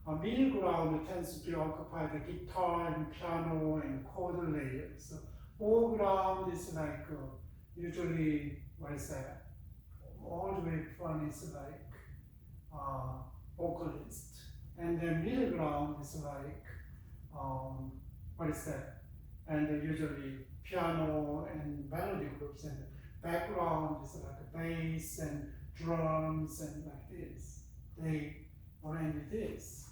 a middle ground tends to be occupied by guitar and piano and chord layers. So foreground is like usually, what is that? All the way front is like vocalist. And then middle ground is like, what is that? And usually piano and melody groups, and background is like a bass and drums and like this. They arrange this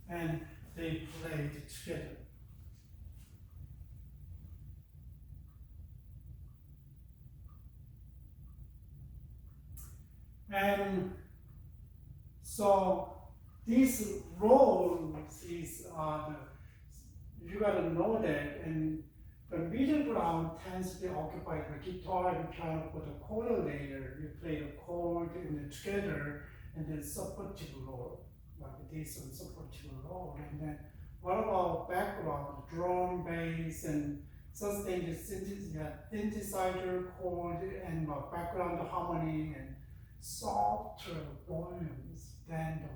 and they played together. And so these roles is you gotta know that, and the middle ground tends to be occupied by guitar and piano for the chord layer. You play the chord and then together, and then supportive role, like this one supportive role. And then what about background, drum, bass, and sustained synthesizer chord, and background harmony and softer volumes than the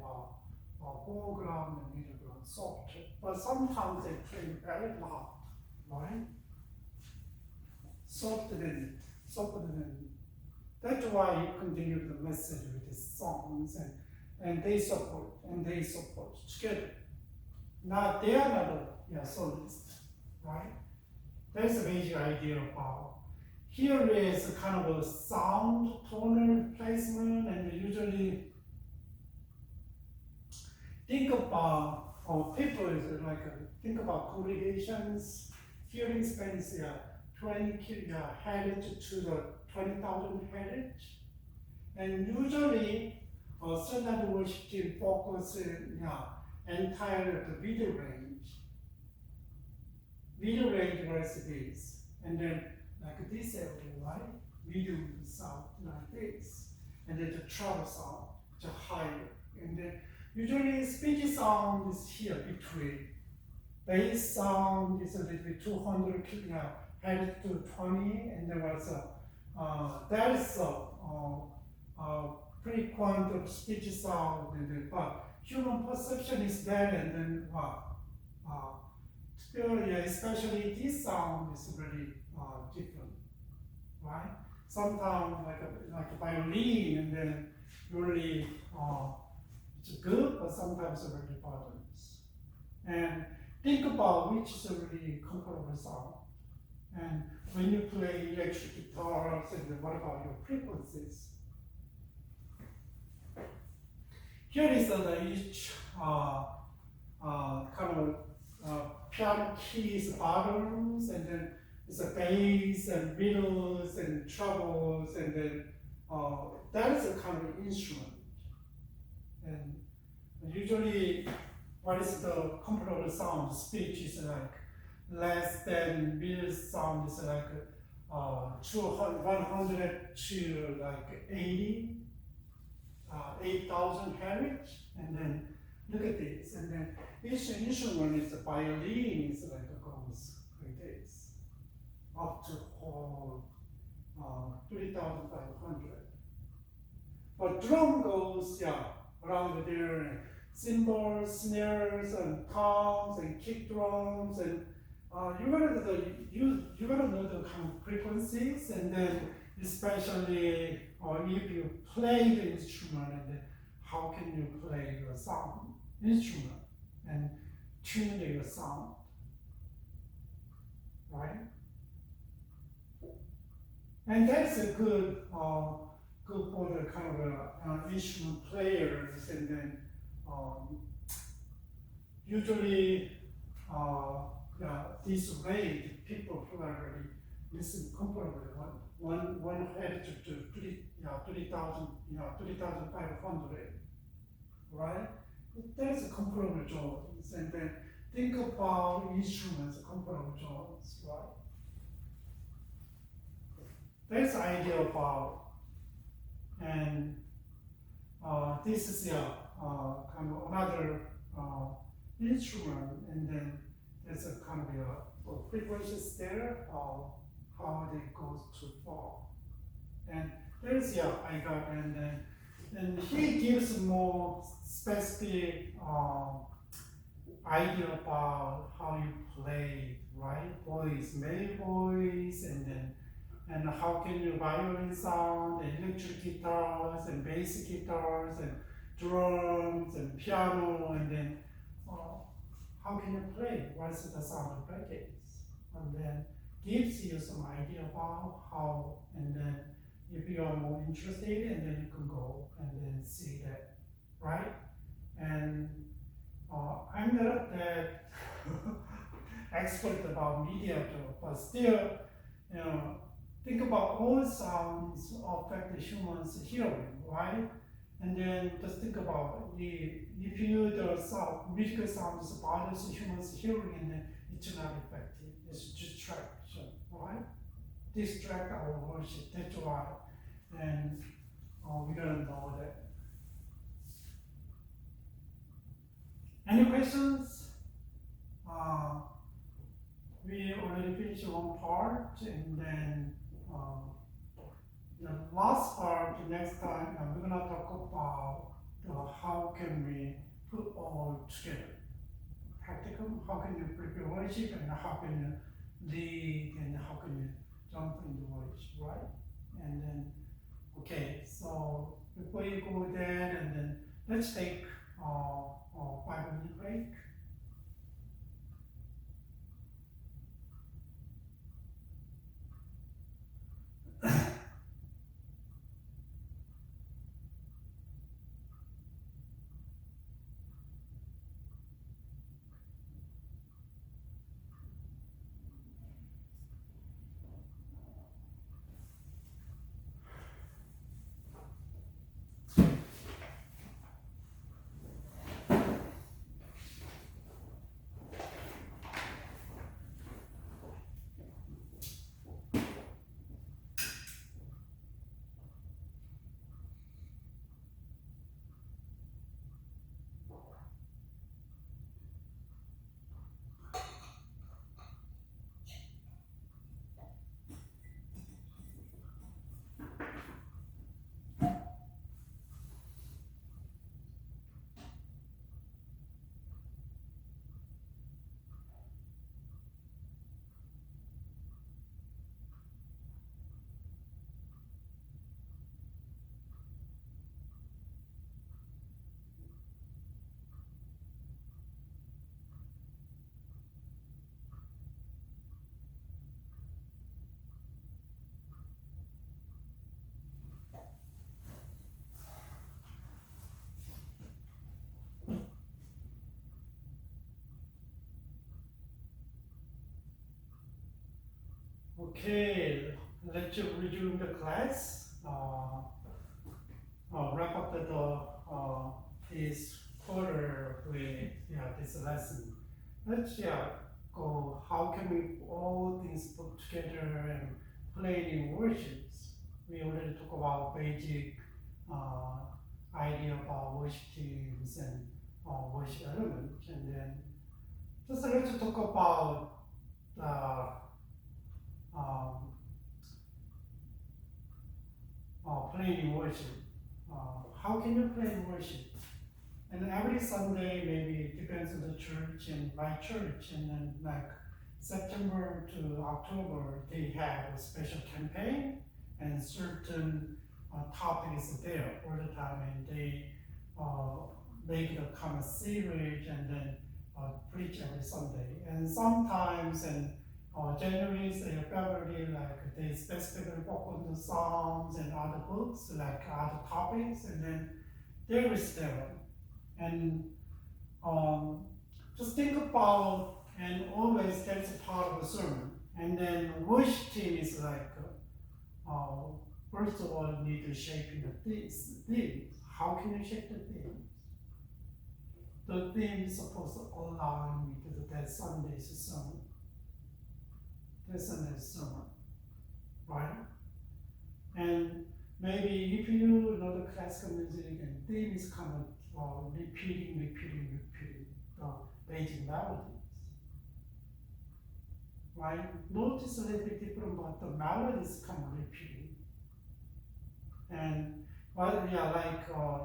foreground and middle ground, softer. But sometimes they play very loud, right? Softer than. That's why you continue the message with the songs, and they support together. Now they are not a soloist, right? That's the basic idea about. Here is a kind of a sound tonal placement, and usually think about people is like think about congregations. Hearing span is 20 hertz to the 20,000 hertz, and usually standard worship team focus entire the video range versus this, and then like this area, right? Medium sound like this, and then the treble sound, the higher, and then usually speech sound is here between. Bass sound is a little bit 200 hertz to 20, and there was that is frequent of speech sound, and then, but human perception is there, and then especially this sound is really different, right? Sometimes like a violin, and then really it's good, but sometimes it really bothers. And think about which is a really comfortable sound. And when you play electric guitars, and what about your frequencies? Here is each kind of piano keys, bottoms, and then it's a bass and middles and trebles, and then that is a kind of instrument. And usually, what is the comfortable sound? Speech is like less than, middle sound is like 100 to like 8,000 hertz, and then look at this, and then each instrument is a violin is like goes like this, up to 3,500. But drum goes around there, cymbals, snares, and toms, and kick drums, and you gotta know the kind of frequencies, and then especially if you play the instrument, and then how can you play your sound instrument and tune your sound, right? And that's a good for the kind of instrument players, and then usually this rate people who are really listen comfortably one head to 3,500, right? That's a comparable tones, and then think about instruments, comparable tones, right? That's the idea about, and this is kind of another instrument, and then there's a kind of frequencies there, how they go too far, and there's I got, and he gives more specific idea about how you play, right? Voice, male voice, and how can you violin sound, and electric guitars, and bass guitars, and drums, and piano, and then how can you play? What's the sound of brackets? And then gives you some idea about how, and then if you are more interested, and then you can go and then see that, right? And I'm not that expert about media too, but still, think about all sounds affect the human's hearing, right? And then just think about if the sound, musical sounds bothers the human's hearing, and then it's not effective. It's distraction, right? Distract our worship. That's why, and we don't know that. Any questions? We already finished one part, and then the last part, next time, we're gonna talk about how can we put all together. Practicum, how can you prepare worship, and how can you lead, and how can you jump into worship, right? And then, okay, so before you go there, and then let's take a 5-minute break. Okay, let's resume the class. Wrap up this quarter with this lesson. Let's go. How can we all things put together and planning worships. We already talked about basic idea about worship teams and worship elements, and then just let's talk about planning worship. How can you plan worship? And every Sunday, maybe it depends on the church and my church, and then like September to October, they have a special campaign and certain topics there all the time, and they make it a kind of series and then preach every Sunday. And sometimes in January, February, like they specifically focus on the Psalms and other books, like other topics, and then there is that one. And just think about, and always that's a part of the sermon. And then worship team is like, first of all, you need to shape the themes. How can you shape the themes? The theme is supposed to align with that Sunday's sermon. That Sunday's sermon, right? And maybe if you know the classical music and theme is kind of repeating the basic melodies, right? Notice a little bit different, but the melodies kind of repeating. And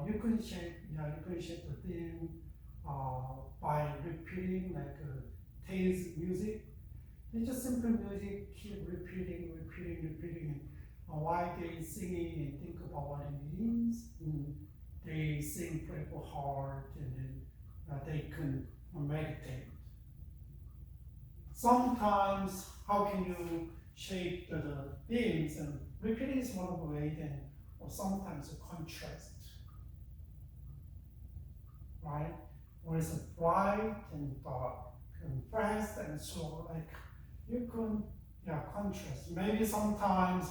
you can shape the theme by repeating like Taylor's music. It's just simple music, keep repeating, and while they singing and think about what it means. They sing playful heart, and then they can meditate. Sometimes, how can you shape the themes? And repeating is one of the ways, or sometimes a contrast, right? Or it's bright and dark, and fast and slow. Like you can, contrast. Maybe sometimes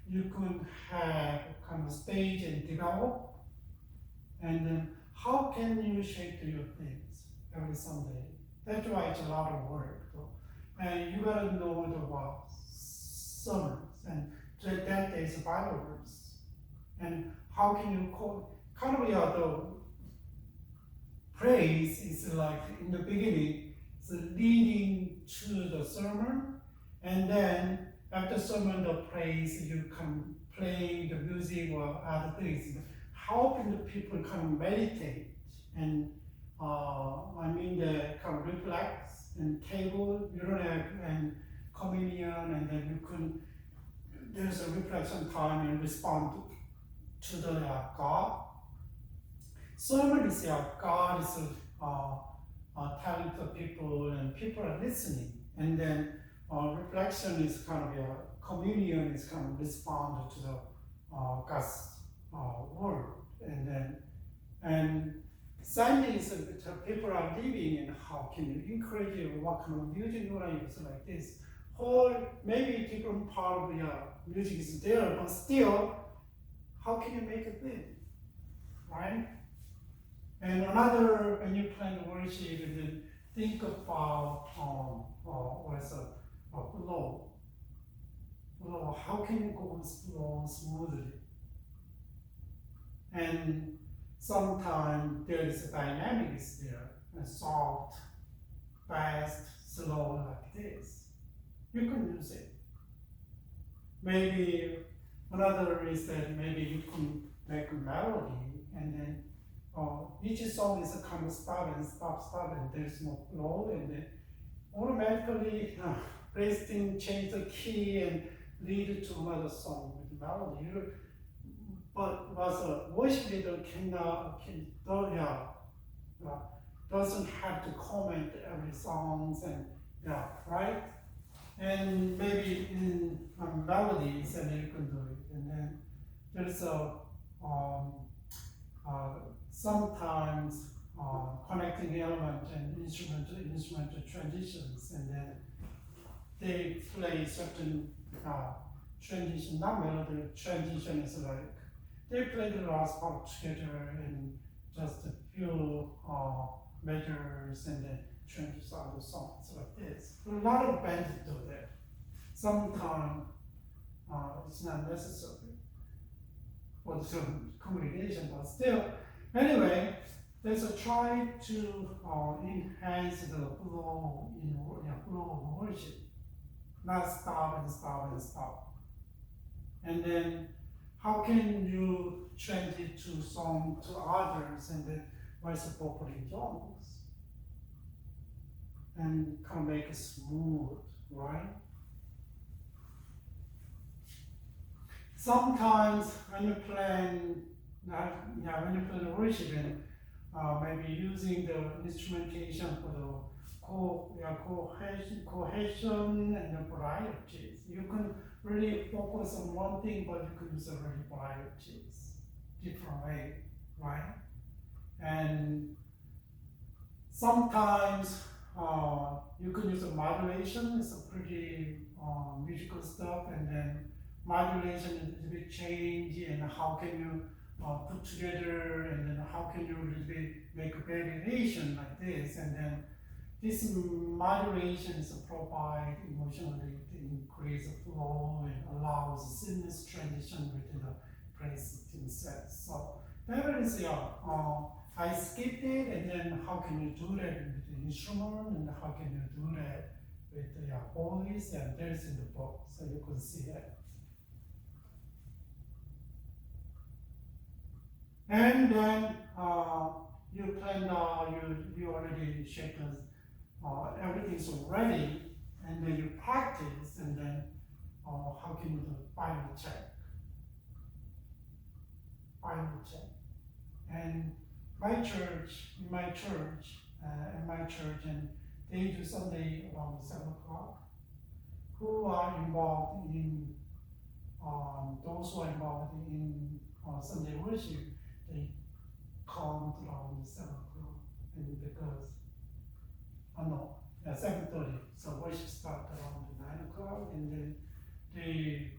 you can have kind of stage and develop. And then how can you shape your things every Sunday? That's why it's a lot of work. And you gotta know the sermons and that day's Bible verse. And how can you the praise is like in the beginning, it's leading to the sermon, and then after sermon, the praise, you can play the music or other things. Helping the people kind of meditate and the kind of reflect and table, you don't have and communion, and then you can, there's a reflection time and respond to the God. Sermon is God is telling the people, and people are listening, and then reflection is kind of communion is kind of respond to the God's word, and Sunday is people are living, and how can you encourage you? What kind of music you want to use like this? Or maybe different part of your music is there, but still, how can you make it thing, right? And another, when you plan worship, then think about flow. How can you go flow smoothly? And sometimes there is a dynamics there, and soft, fast, slow, like this. You can use it. Maybe another is that maybe you can make a melody, and then each song is a kind of start and stop, and there's no flow, and then automatically Christine change the key and lead to another song with melody. But a worship leader doesn't have to comment every song, and right? And maybe in melodies, and you can do it. And then there's sometimes connecting element and instrumental transitions, and then they play certain transition, not melody, transition is like, they play the last part together in just a few measures, and then changes other songs like this. A lot of bands do that. Sometimes It's not necessary for the communication, but still, anyway, there's a try to enhance the flow flow of worship, not stop and stop and stop. And then, how can you transit to song to others and then voice appropriate songs and kind of make it smooth, right? Sometimes when you plan, worship and maybe using the instrumentation for the cohesion and the varieties. You can really focus on one thing, but you could use a really varieties, different way, right? And sometimes you could use a modulation. It's a pretty musical stuff, and then modulation is a little bit change, and how can you put together, and then how can you really make a variation like this, and then this modulation is provide emotionally to increase the flow and allows a seamless transition within the praise set. So that is I skipped it, and then how can you do that with the instrument, and how can you do that with the voice, and there's in the book, so you can see that. And then you plan, you already check everything's ready, and then you practice, and then how can you do final check? Final check. And in my church, and they do Sunday around 7 o'clock. Who are involved in, those who are involved in Sunday worship, they come around 7 o'clock, and because, 7:30. So worship starts around 9 o'clock, and then they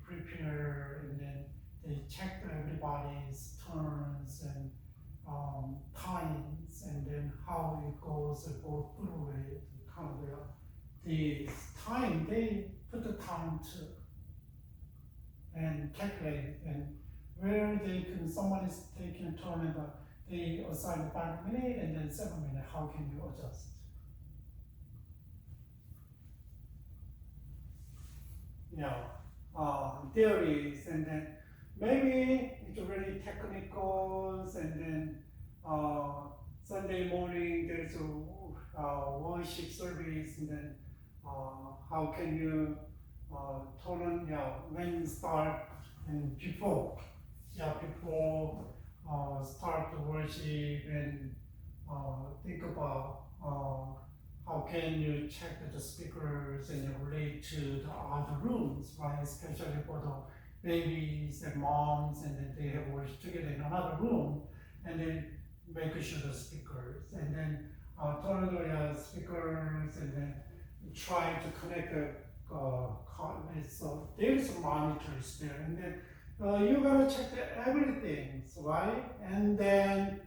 prepare, and then they check everybody's turns and times, and then how it goes, go through it, kind of the time, they put the time to, and calculate it, and where someone is taking a turn, and they assign 5 minutes, and then 7 minutes, how can you adjust? Theories, and then maybe it's really technical, and then Sunday morning there's a worship service, and then how can you turn on, when start and before start the worship, and think about how can you check the speakers and relate to the other rooms, right? Especially for the babies and moms, and then they have worship together in another room, and then make sure the speakers, and then turn on the speakers, and then try to connect the so there's some monitors there, and then you gotta check everything, right? And then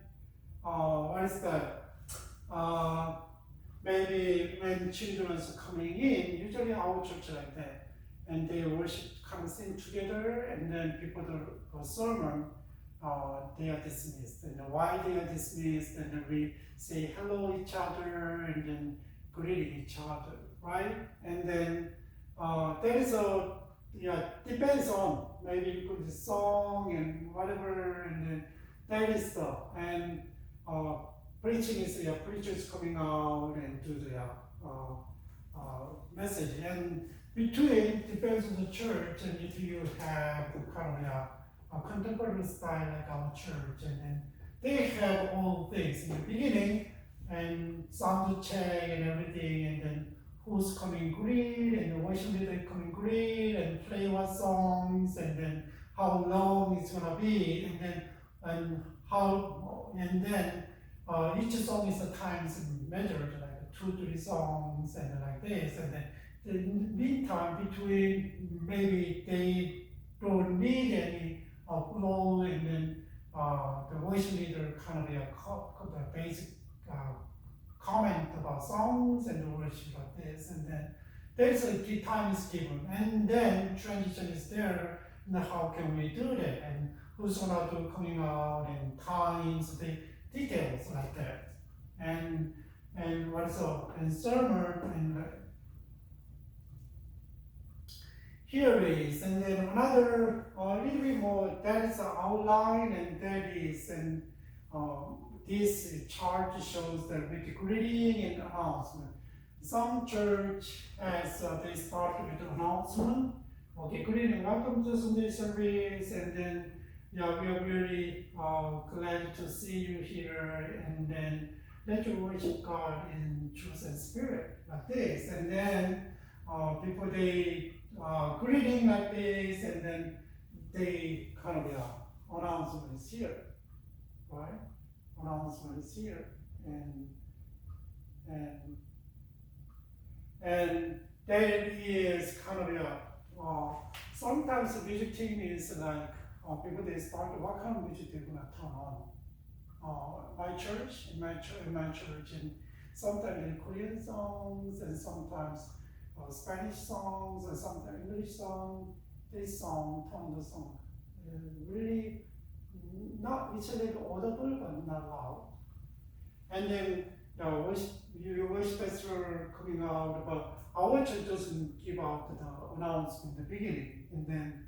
what is that? Maybe when children are coming in, usually our church like that, and they worship comes in together, and then people do a sermon, they are dismissed. And why they are dismissed, and then we say hello each other, and then greet each other, right? And then there is depends on, maybe you put the song and whatever, and then that is stuff. And preaching is, preacher is coming out and do the message. And between, depends on the church, and if you have the kind of a contemporary style like our church, and then they have all things in the beginning, and sound check and everything, and then who's coming greet, and the worship leader coming greet, and play what songs, and then how long it's gonna be, and then each song is a times measured, like 2-3 songs, and like this, and then the meantime between, maybe they don't need any flow, and then the voice leader kind of a basic comment about songs and the worship like this, and then there's a key time is given, and then transition is there. And how can we do that? And who's gonna do coming out and times, the details like that. And also and sermon and here is, and then another little bit more, that is the outline, and that is, and this chart shows that with the greeting and announcement. Some church has, they start with the announcement, okay, greeting, welcome to Sunday service, and then, yeah, we are really glad to see you here, and then let you worship God in truth and spirit, like this, and then people, they greeting like this, and then they kind of announcement is here, right? Announcement is here, and that is kind of sometimes the music team is like people, they start, what kind of music they're gonna turn on? In my church, and sometimes Korean songs, and sometimes Spanish songs, and sometimes English songs. This song, turn the song, really not, it's a little audible but not loud. And then your worship pastor coming out, but our church doesn't give out the announcement in the beginning, and then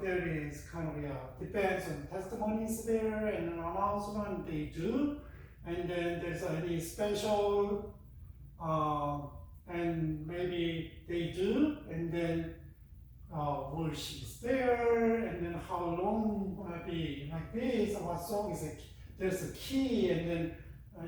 there is kind of depends on testimonies there and an announcement they do, and then there's any special and maybe they do, and then worship is there, and then how long gonna be like this, what song is it, there's a key, and then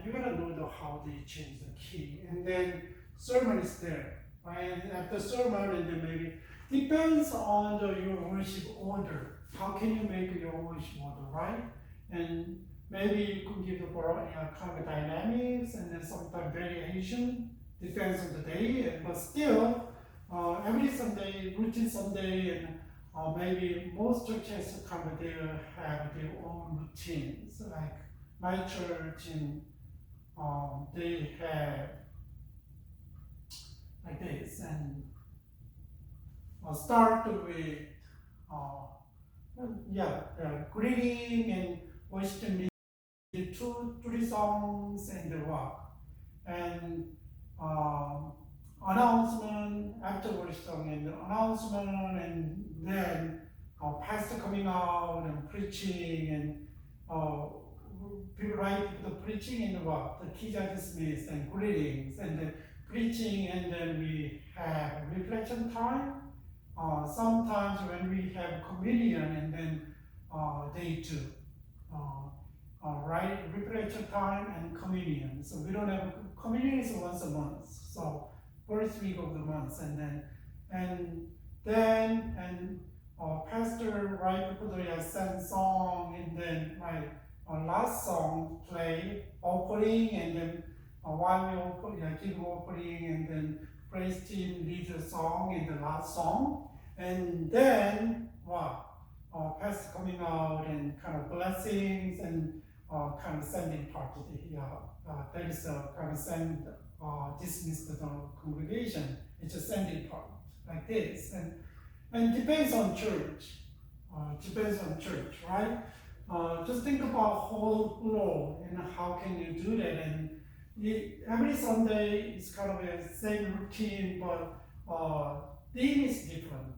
you're gonna know how they change the key, and then sermon is there, right? And after sermon, and then maybe depends on your worship order. How can you make your worship order, right? And maybe you could give the kind of dynamics, and then sometimes variation, depends on the day, but still, every Sunday, routine Sunday, and maybe most churches kind of, they have their own routines. Like my church, and they have like this, and start with greeting and worship music, 2-3 songs, and the rock, and announcement after worship song, and the announcement, and then pastor coming out and preaching, and people write the preaching and the key dismissed, and greetings, and then preaching, and then we have reflection time. Sometimes when we have communion, and then they do reflection time and communion. So we don't have communion is once a month. So first week of the month, and then pastor before the send song, and then last song play opening, and then while we give opening, and then praise team leads the song in the last song, and then pastor coming out and kind of blessings, and kind of sending part of that is kind of send dismiss the congregation. It's a sending part like this, and depends on church. Right? Just think about whole role and how can you do that. And every Sunday is kind of a same routine, but theme is different.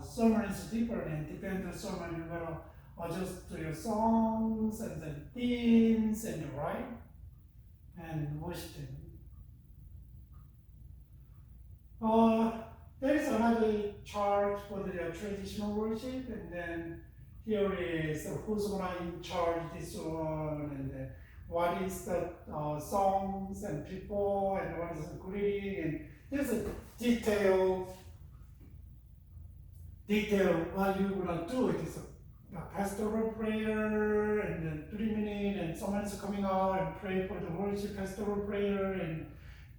Sermon is different, and depends on sermon, you're gonna adjust to your songs and the themes, and right, and worship. There is another chart for the traditional worship, and then here is who's gonna in charge this one, and what is the songs and people, and what is the greeting, and there's a detail what you're gonna do. It is a pastoral prayer, and then 3 minutes, and someone is coming out and pray for the worship pastoral prayer, and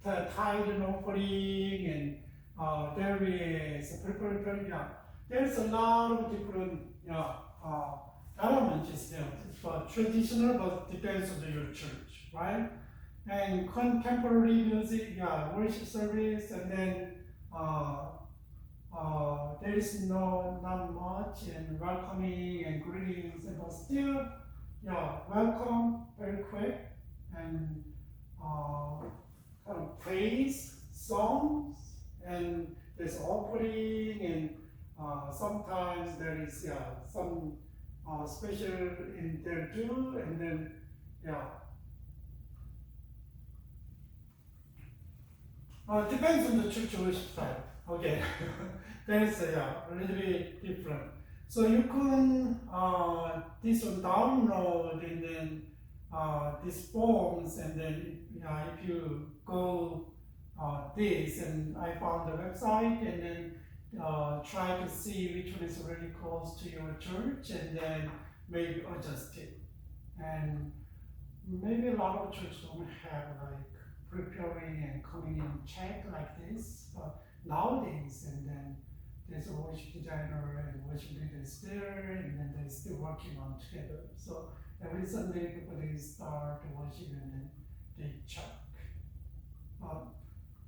the tithe and offering, and there is a preparation. There's a lot of different elements there. It's traditional, but depends on your church, right? And contemporary music, worship service, and then there is not much and welcoming and greetings, but still, yeah, welcome very quick and kind of praise songs and there's opening and sometimes there is some special in there too, and then yeah. Depends on the church worship style. Okay, that's a little bit different. So you can this one download and then these forms, and then if you go this, and I found the website, and then try to see which one is really close to your church, and then maybe adjust it. And maybe a lot of churches don't have like preparing and coming in check like this, but nowadays, and then there's a worship designer and worship leader is there, and then they're still working on together. So every Sunday people they start worship and then they check.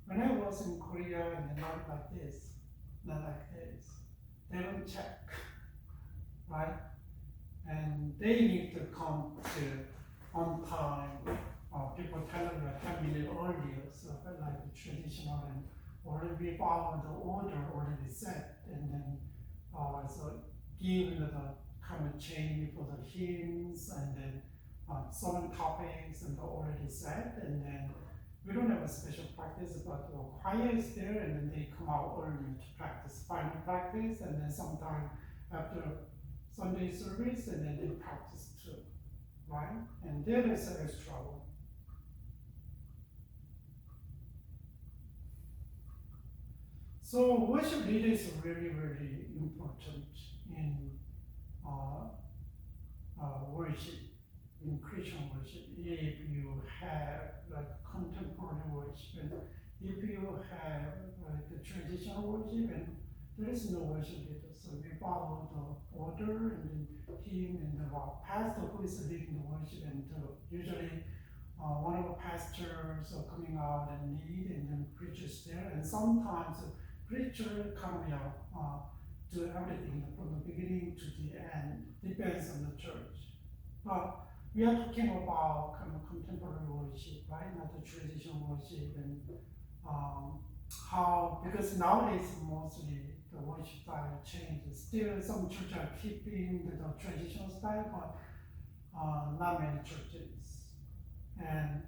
When I was in Korea, and then not like this, they don't check, right? And they need to come to on time. People tell them 10 minutes earlier, so like the traditional, and already we follow the order already set, and then so give the kind of chain for the hymns, and then some topics and already set, and then we don't have a special practice, but the choir is there, and then they come out early to practice, final practice, and then sometime after Sunday service, and then they practice too, right? And there is an extra one. So worship leader is really, really important in worship, in Christian worship. If you have like contemporary worship, and if you have like the traditional worship, and there is no worship leader, so we follow the order, and then him and the pastor who is leading the worship, and usually one of the pastors are coming out and lead, and then preachers there, and sometimes preacher come do everything from the beginning to the end, depends on the church. But we are talking about kind of contemporary worship, right? Not the traditional worship, and how, because nowadays mostly the worship style changes. Still some churches are keeping the traditional style, but not many churches. And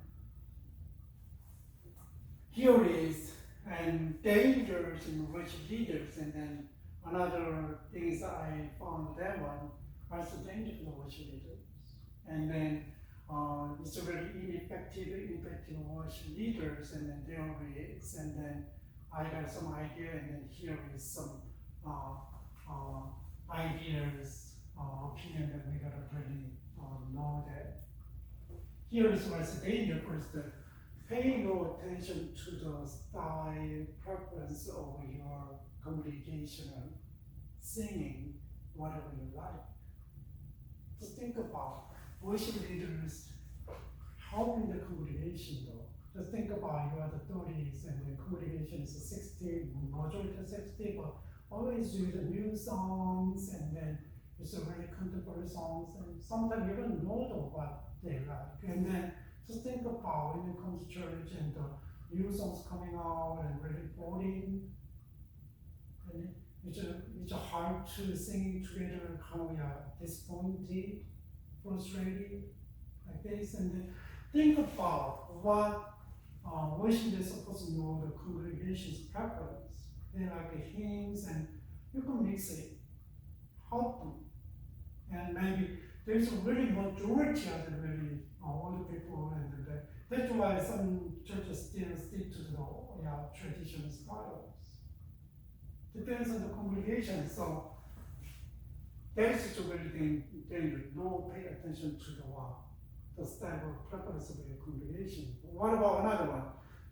here is and dangers in worship leaders, and then another things I found that one also danger in the worship leaders. And then it's a very ineffective worship leaders, and then there is, and then I got some idea, and then here is some ideas, opinion that we gotta really know that. Here is what's the danger. First, pay no attention to the style preference of your congregation singing, whatever you like. Just think about worship leaders helping the congregation though. Just think about you are the 30s and the congregation is 60, majority 60, but always use the new songs, and then it's a really contemporary songs, and sometimes you don't know what they like. And then just think about when you come to church and the new songs coming out and really boring, and it's hard to sing together, kind of disappointed, frustrated, like this. And then think about what worship is supposed to know the congregation's preference. They like the hymns, and you can mix it, help them. And maybe there's a really majority of the really older people, and that's why some churches still stick to the traditional styles. Depends on the congregation, so that is a really danger. No, pay attention to the style of preference of your congregation. What about another one?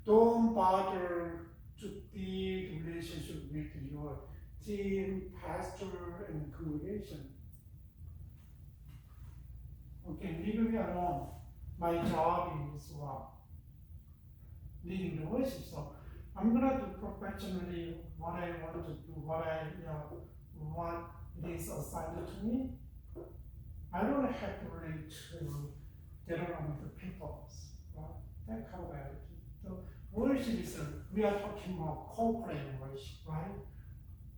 Don't bother to build relationship with your team, pastor, and congregation. Okay, leave me alone. My job is leading the worship. So I'm gonna do professionally what I want to do, what it is assigned to me. I don't have to relate to get along with the people, right? That kind of attitude. So worship is we are talking about corporate worship, right?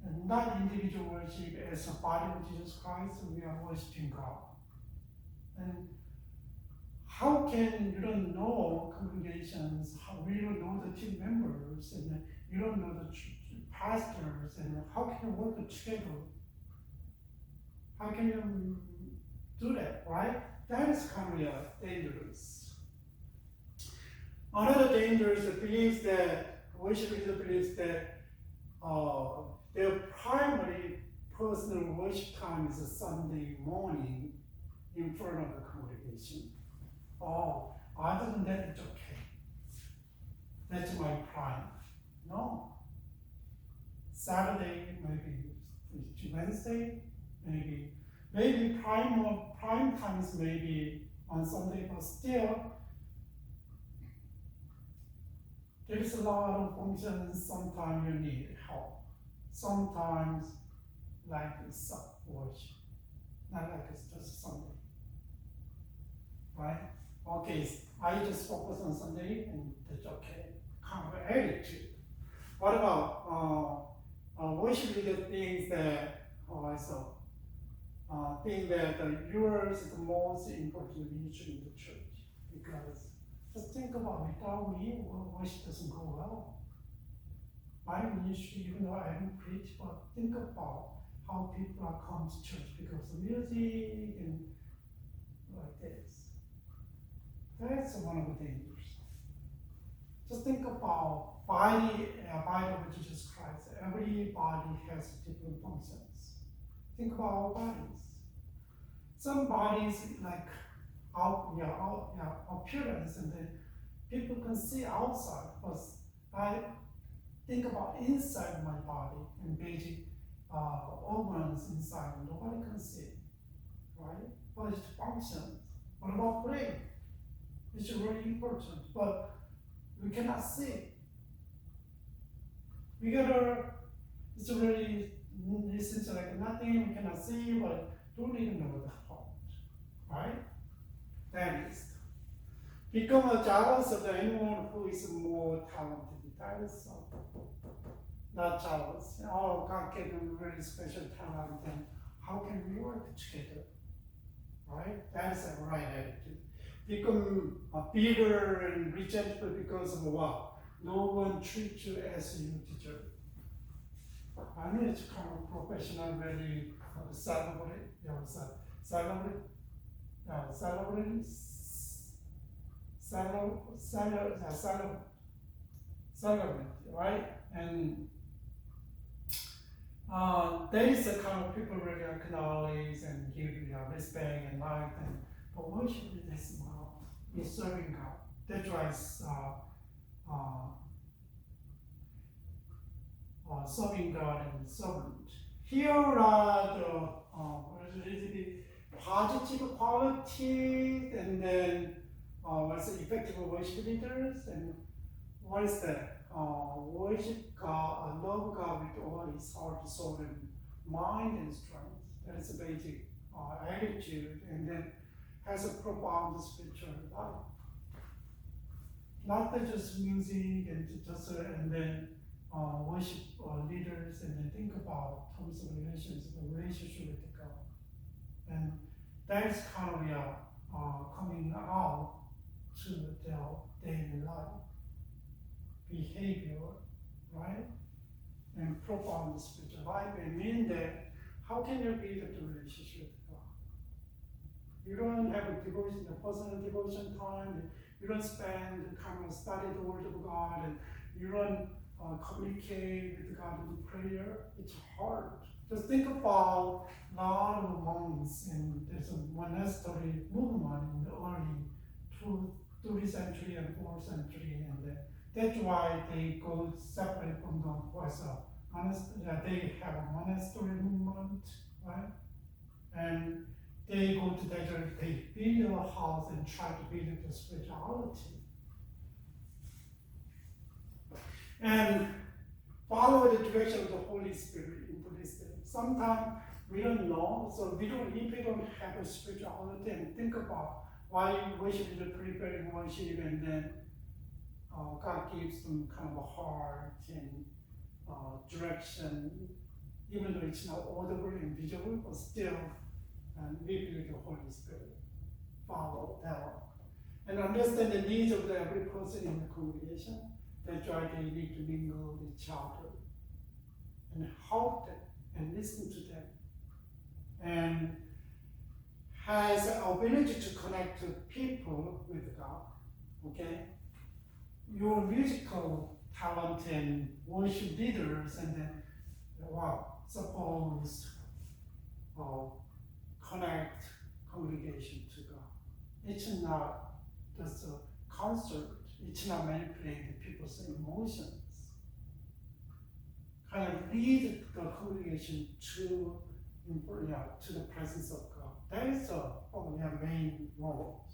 And not individual worship as a body of Jesus Christ. We are worshiping God. And how can you don't know congregations, you don't know the team members, and you don't know the pastors, and how can you work together? How can you do that, right? That is kind of dangerous. Another dangerous believes that worship leader believes that their primary personal worship time is a Sunday morning in front of the congregation. Oh, other than that, it's okay. That's my prime. No. Saturday, maybe Wednesday, maybe prime times maybe on Sunday, but still there is a lot of functions. Sometimes you need help. Sometimes like it's worship, not like it's just Sunday, right? Okay, I just focus on Sunday and that's okay. Kind of attitude. What about worship leader thinks that think that yours is the most important ministry in the church, because just think about it, without me, worship doesn't go well. My ministry, even though I don't preach, but think about how people are come to church because of music and like this. That's one of the dangers. Just think about body of Jesus Christ. Every body has different functions. Think about our bodies. Some bodies like appearance, and then people can see outside, but I think about inside my body and basic organs inside. Nobody can see, right? But it functions. What about brain? It's really important, but we cannot see. It's really, it seems like nothing, we cannot see, but don't even know the heart, right? That is. Become a jealous of anyone who is more talented. That is not jealous. Oh, God gave them really special talent, and how can we work together, right? That is the right attitude. Become bitter and resentful because of what? No one treats you as you deserve. I know it's kind of professional, very celebrate, right? And there is a kind of people really acknowledge and give respect and like, and but worship is is serving God. That drives serving God and servant. Here are the positive qualities, and then what's the effective worship leaders, and what is that? Worship God, love God with all his heart, soul, and mind and strength. That is the basic attitude, and then has a profound spiritual life. Not that just music and then worship leaders, and then think about terms of relationship with God. And that is kind of coming out to their daily life, behavior, right? And profound spiritual life. And mean that how can you build a relationship with God? You don't have a devotion, a personal devotion time. You don't spend kind of study the Word of God, and you don't communicate with God in prayer. It's hard. Just think about a lot of monks, and there's a monastery movement in the early 3rd century and 4th century, and that's why they go separate from the monastery. They have a monastery movement, right? And they go to desert, they build a house and try to build the spirituality. and follow the direction of the Holy Spirit in this day. Sometimes we don't know, so if we don't have a spirituality and think about why worship is preparing worship, and then God gives them kind of a heart and direction, even though it's not audible and visible, but still, we believe the Holy Spirit. Follow that one. And understand the needs of every person in the congregation. That's why they need to mingle with each other and help them and listen to them. And has the ability to connect to people with God. Okay? Your musical talent and worship leaders, and then suppose connect congregation to God. It's not just a concert. It's not manipulating people's emotions. Kind of lead the congregation to the presence of God. That is the main role.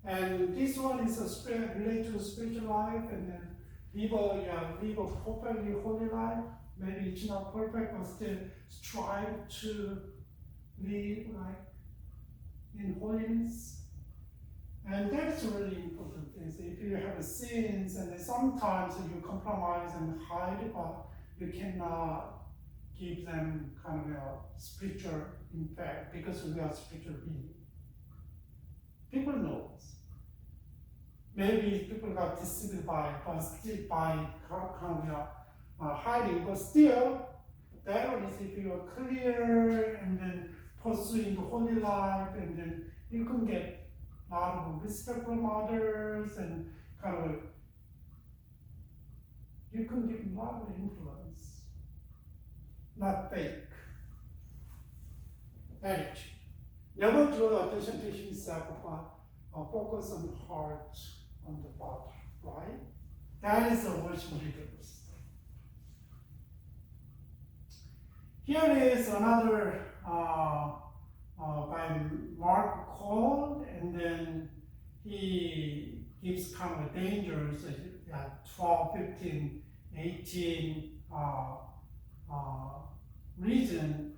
And this one is related to spiritual life, and then live a perfectly holy life. Maybe it's not perfect, but still strive to live like in holiness. And that's really important things. If you have sins, and then sometimes you compromise and hide, but you cannot give them kind of a spiritual impact, because we are spiritual beings. People know. Maybe people got deceived by kind of hiding, but still, that one is if you are clear and then pursuing the holy life, and then you can get a lot of respect from others, and kind of you can give a lot of influence, not fake attitude. Never draw attention to himself, but focus on the heart, on the body, right? That is the worship leaders. Here is another by Mark Cole, and then he gives kind of dangers at 12, 15, 18 reason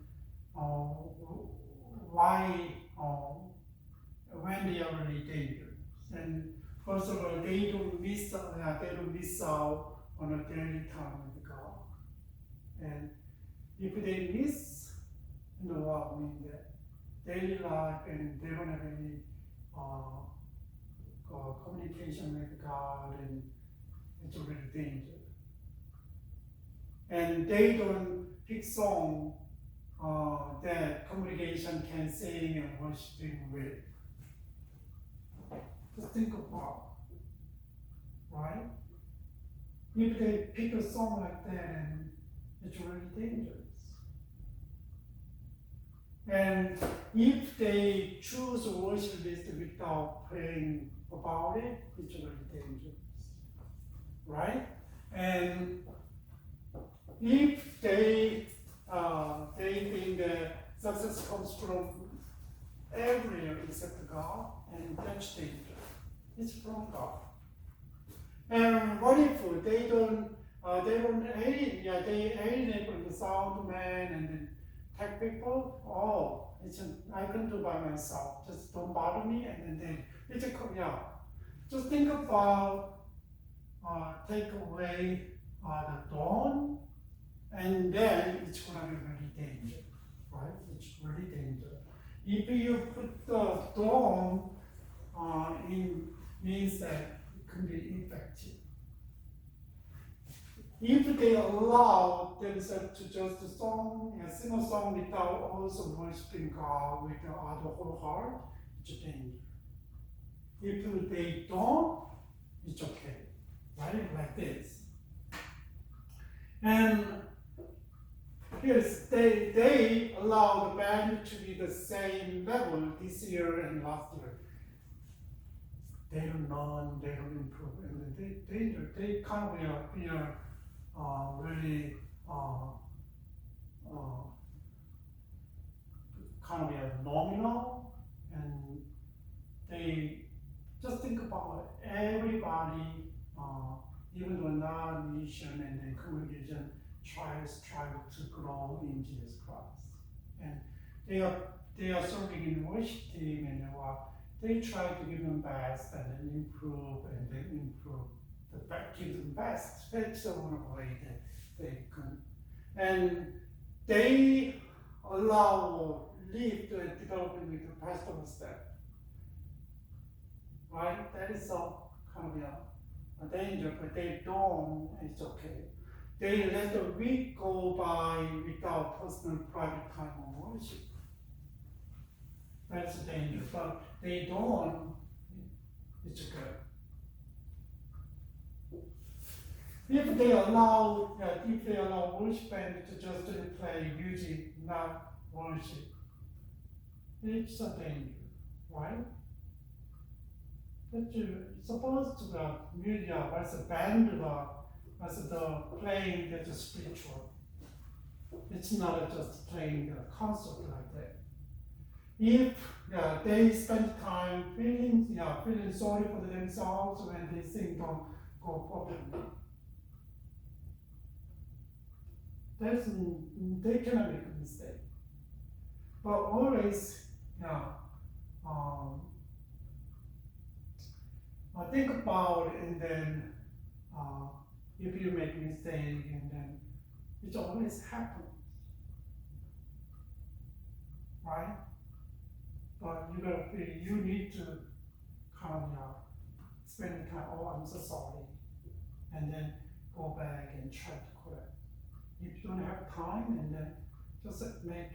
why when they are really dangerous. And first of all, they don't miss out on a daily time with God. And if they miss, what mean that daily life, and they don't have any communication with God, and it's really dangerous. And they don't pick song that congregation can sing and worshiping with. Just think about, right? If they pick a song like that, and it's really dangerous. And if they choose a worship list without praying about it, it's really dangerous, right? And if they think that success comes from everywhere except God, and that's dangerous. It's from God. And what if they don't alienate from the sound man and then tech people? I can do by myself. Just don't bother me, and then Just think about take away the dawn, and then it's gonna be really dangerous, right? It's really dangerous. If you put the dawn in, means that it can be effective. If they allow themselves to just sing a song without also worshiping God with the other whole heart, it's a danger. If they don't, it's okay, right? Like this. And here's they allow the band to be the same level this year and last year. They don't learn, they don't improve, and they kind of really kind of nominal, and they just think about everybody, even though denomination and then congregation tries to grow in Jesus Christ. And they are serving in worship team and they try to give them best and then improve the give them best. That's the one way that they can. And they allow leave the development with the pastoral staff. Right? That is a kind of a danger, but they don't, it's okay. They let the week go by without personal private time of worship. That's a danger, but they don't, it's okay. If they allow worship band to just play music, not worship, it's a danger, right? But you're supposed to have music as a band, as the playing that's spiritual. It's not just playing a concert like that. If they spend time feeling sorry for themselves when they sing don't go properly, they cannot make a mistake. But always, think about it, and then if you make a mistake, and then it always happens, right? But you need to kind of spend the time. Oh, I'm so sorry, and then go back and try to correct. If you don't have time, and then just let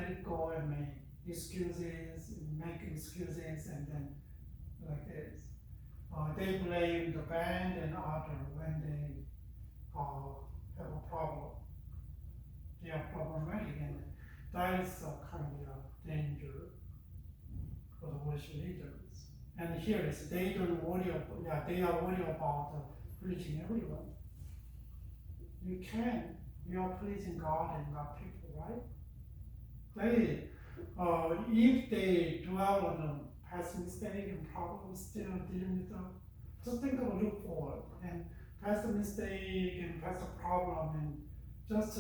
it go and make excuses, and then like this. They blame the band and other when they have a problem. They are problematic, and that is a kind of danger for the worship leaders. And here is they don't worry about, they are worried about pleasing everyone. You are pleasing God and not people, right? If they dwell on the past mistake and problems still dealing with them, just think of a look forward and past mistake and past problem and just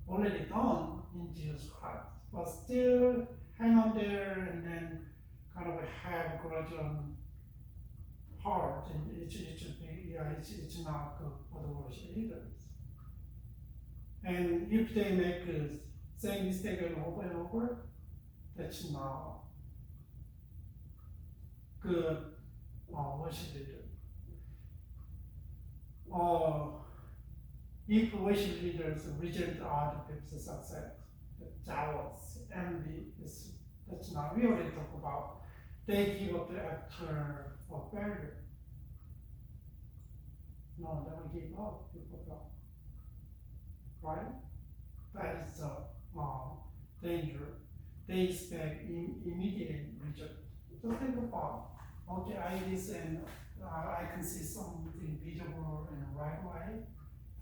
already done in Jesus Christ, but still hang on there and then kind of have a grudge on heart, and it should be, it's not good for the worship leaders. And if they make the same mistake over and over, that's not good worship leader. If worship leaders reject other people's success, jealous, envy, that's not we already talk about. They give up the after for failure. No, they don't give up, people go. Right? That is the danger. They expect immediate result. Just think about, okay, I listen, I can see something visible in the right way.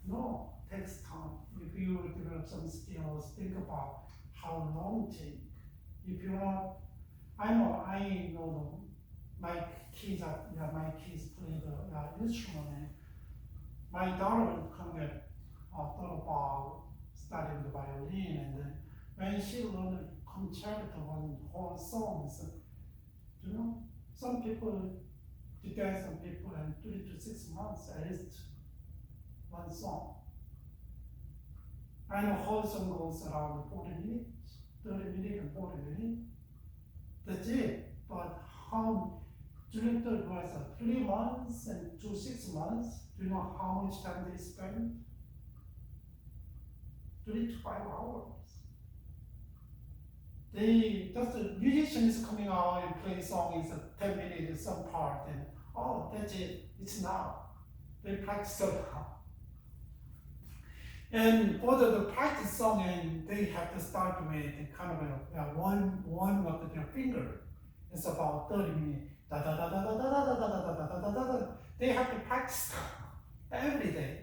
No, it takes time. If you develop some skills, think about how long it takes. If you want, I know my kids play the instrument. And my daughter kind of thought about studying the violin, and then when she learned concerto one whole songs, some people depends on people in 3 to 6 months at least one song. And the whole song goes around 40 minutes, 30 minutes and 40 minutes. That's it. But how during the 3 months and to 6 months, do you know how much time they spend? 3 to 5 hours. The musician is coming out and playing song is 10 minutes some part, and that's it. It's now. They practice a lot. And for the practice song, and they have to start with kind of one of their finger. It's about 30 minutes. Da da da da da da da da da da da da da da. They have to practice every day.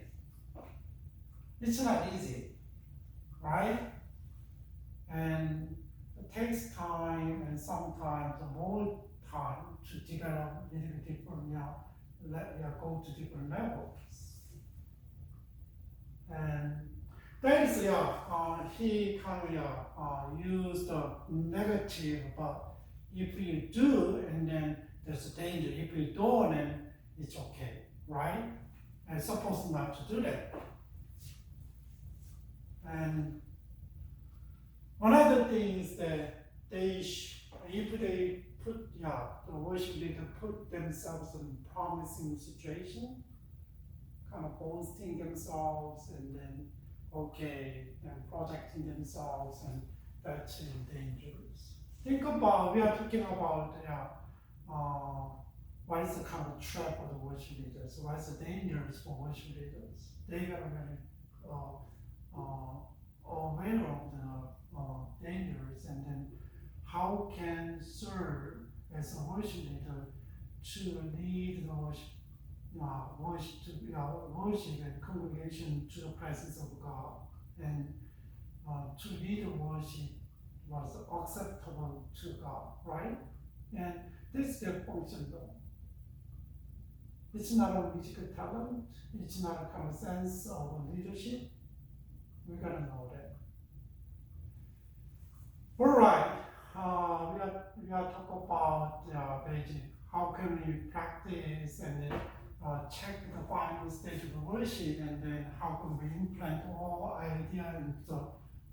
It's not easy, right? And it takes time, and sometimes more time to develop a little bit different go to different levels. And that is, he kind of used the negative, but if you do, and then there's a danger. If you don't, then it's okay, right? And supposed not to do that. And another thing is that if they put, the worship leader put themselves in promising situation, kind of boasting themselves, and then and projecting themselves, and that's dangerous. Think about, we are talking about what is the kind of trap of the worship leaders? What is the dangers for worship leaders? They are very aware of the dangers, and then how can serve as a worship leader to lead the worship and congregation to the presence of God, and to lead the worship was acceptable to God, right? And this is their function though. It's not a musical talent, it's not a kind of sense of leadership. We gotta know that. All right, we are talking about Beijing. How can we practice and then check the final stage of the worship, and then how can we implant all ideas into the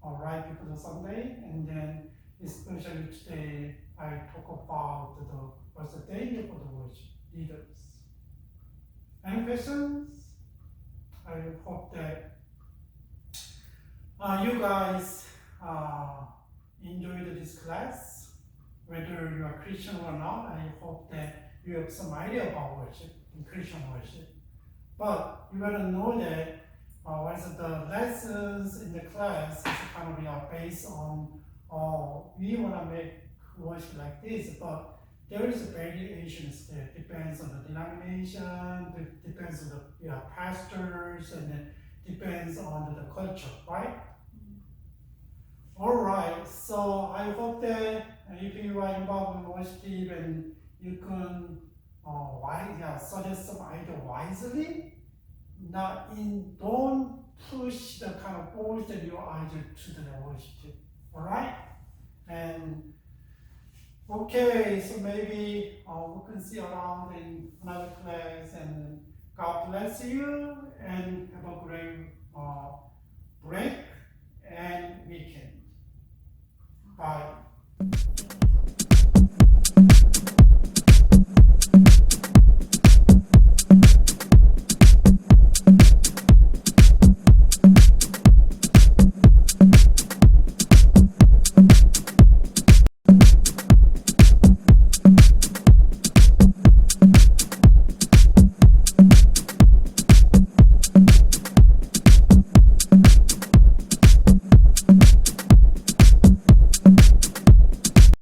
right people Sunday, and then especially today I talk about what's the danger for the worship leaders. Any questions? I hope that you guys enjoyed this class, whether you are Christian or not. I hope that you have some idea about worship, Christian worship. But you gotta know that the lessons in the class is kind of based on, we wanna make worship like this, but there is a variations there. Depends on the denomination, depends on the pastors, and then depends on the culture, right? All right, so I hope that if you are involved in worship, and you can suggest some idea wisely, don't push the kind of force that your idea to the worship, all right? And okay, so maybe we can see around in another class, and God bless you, and have a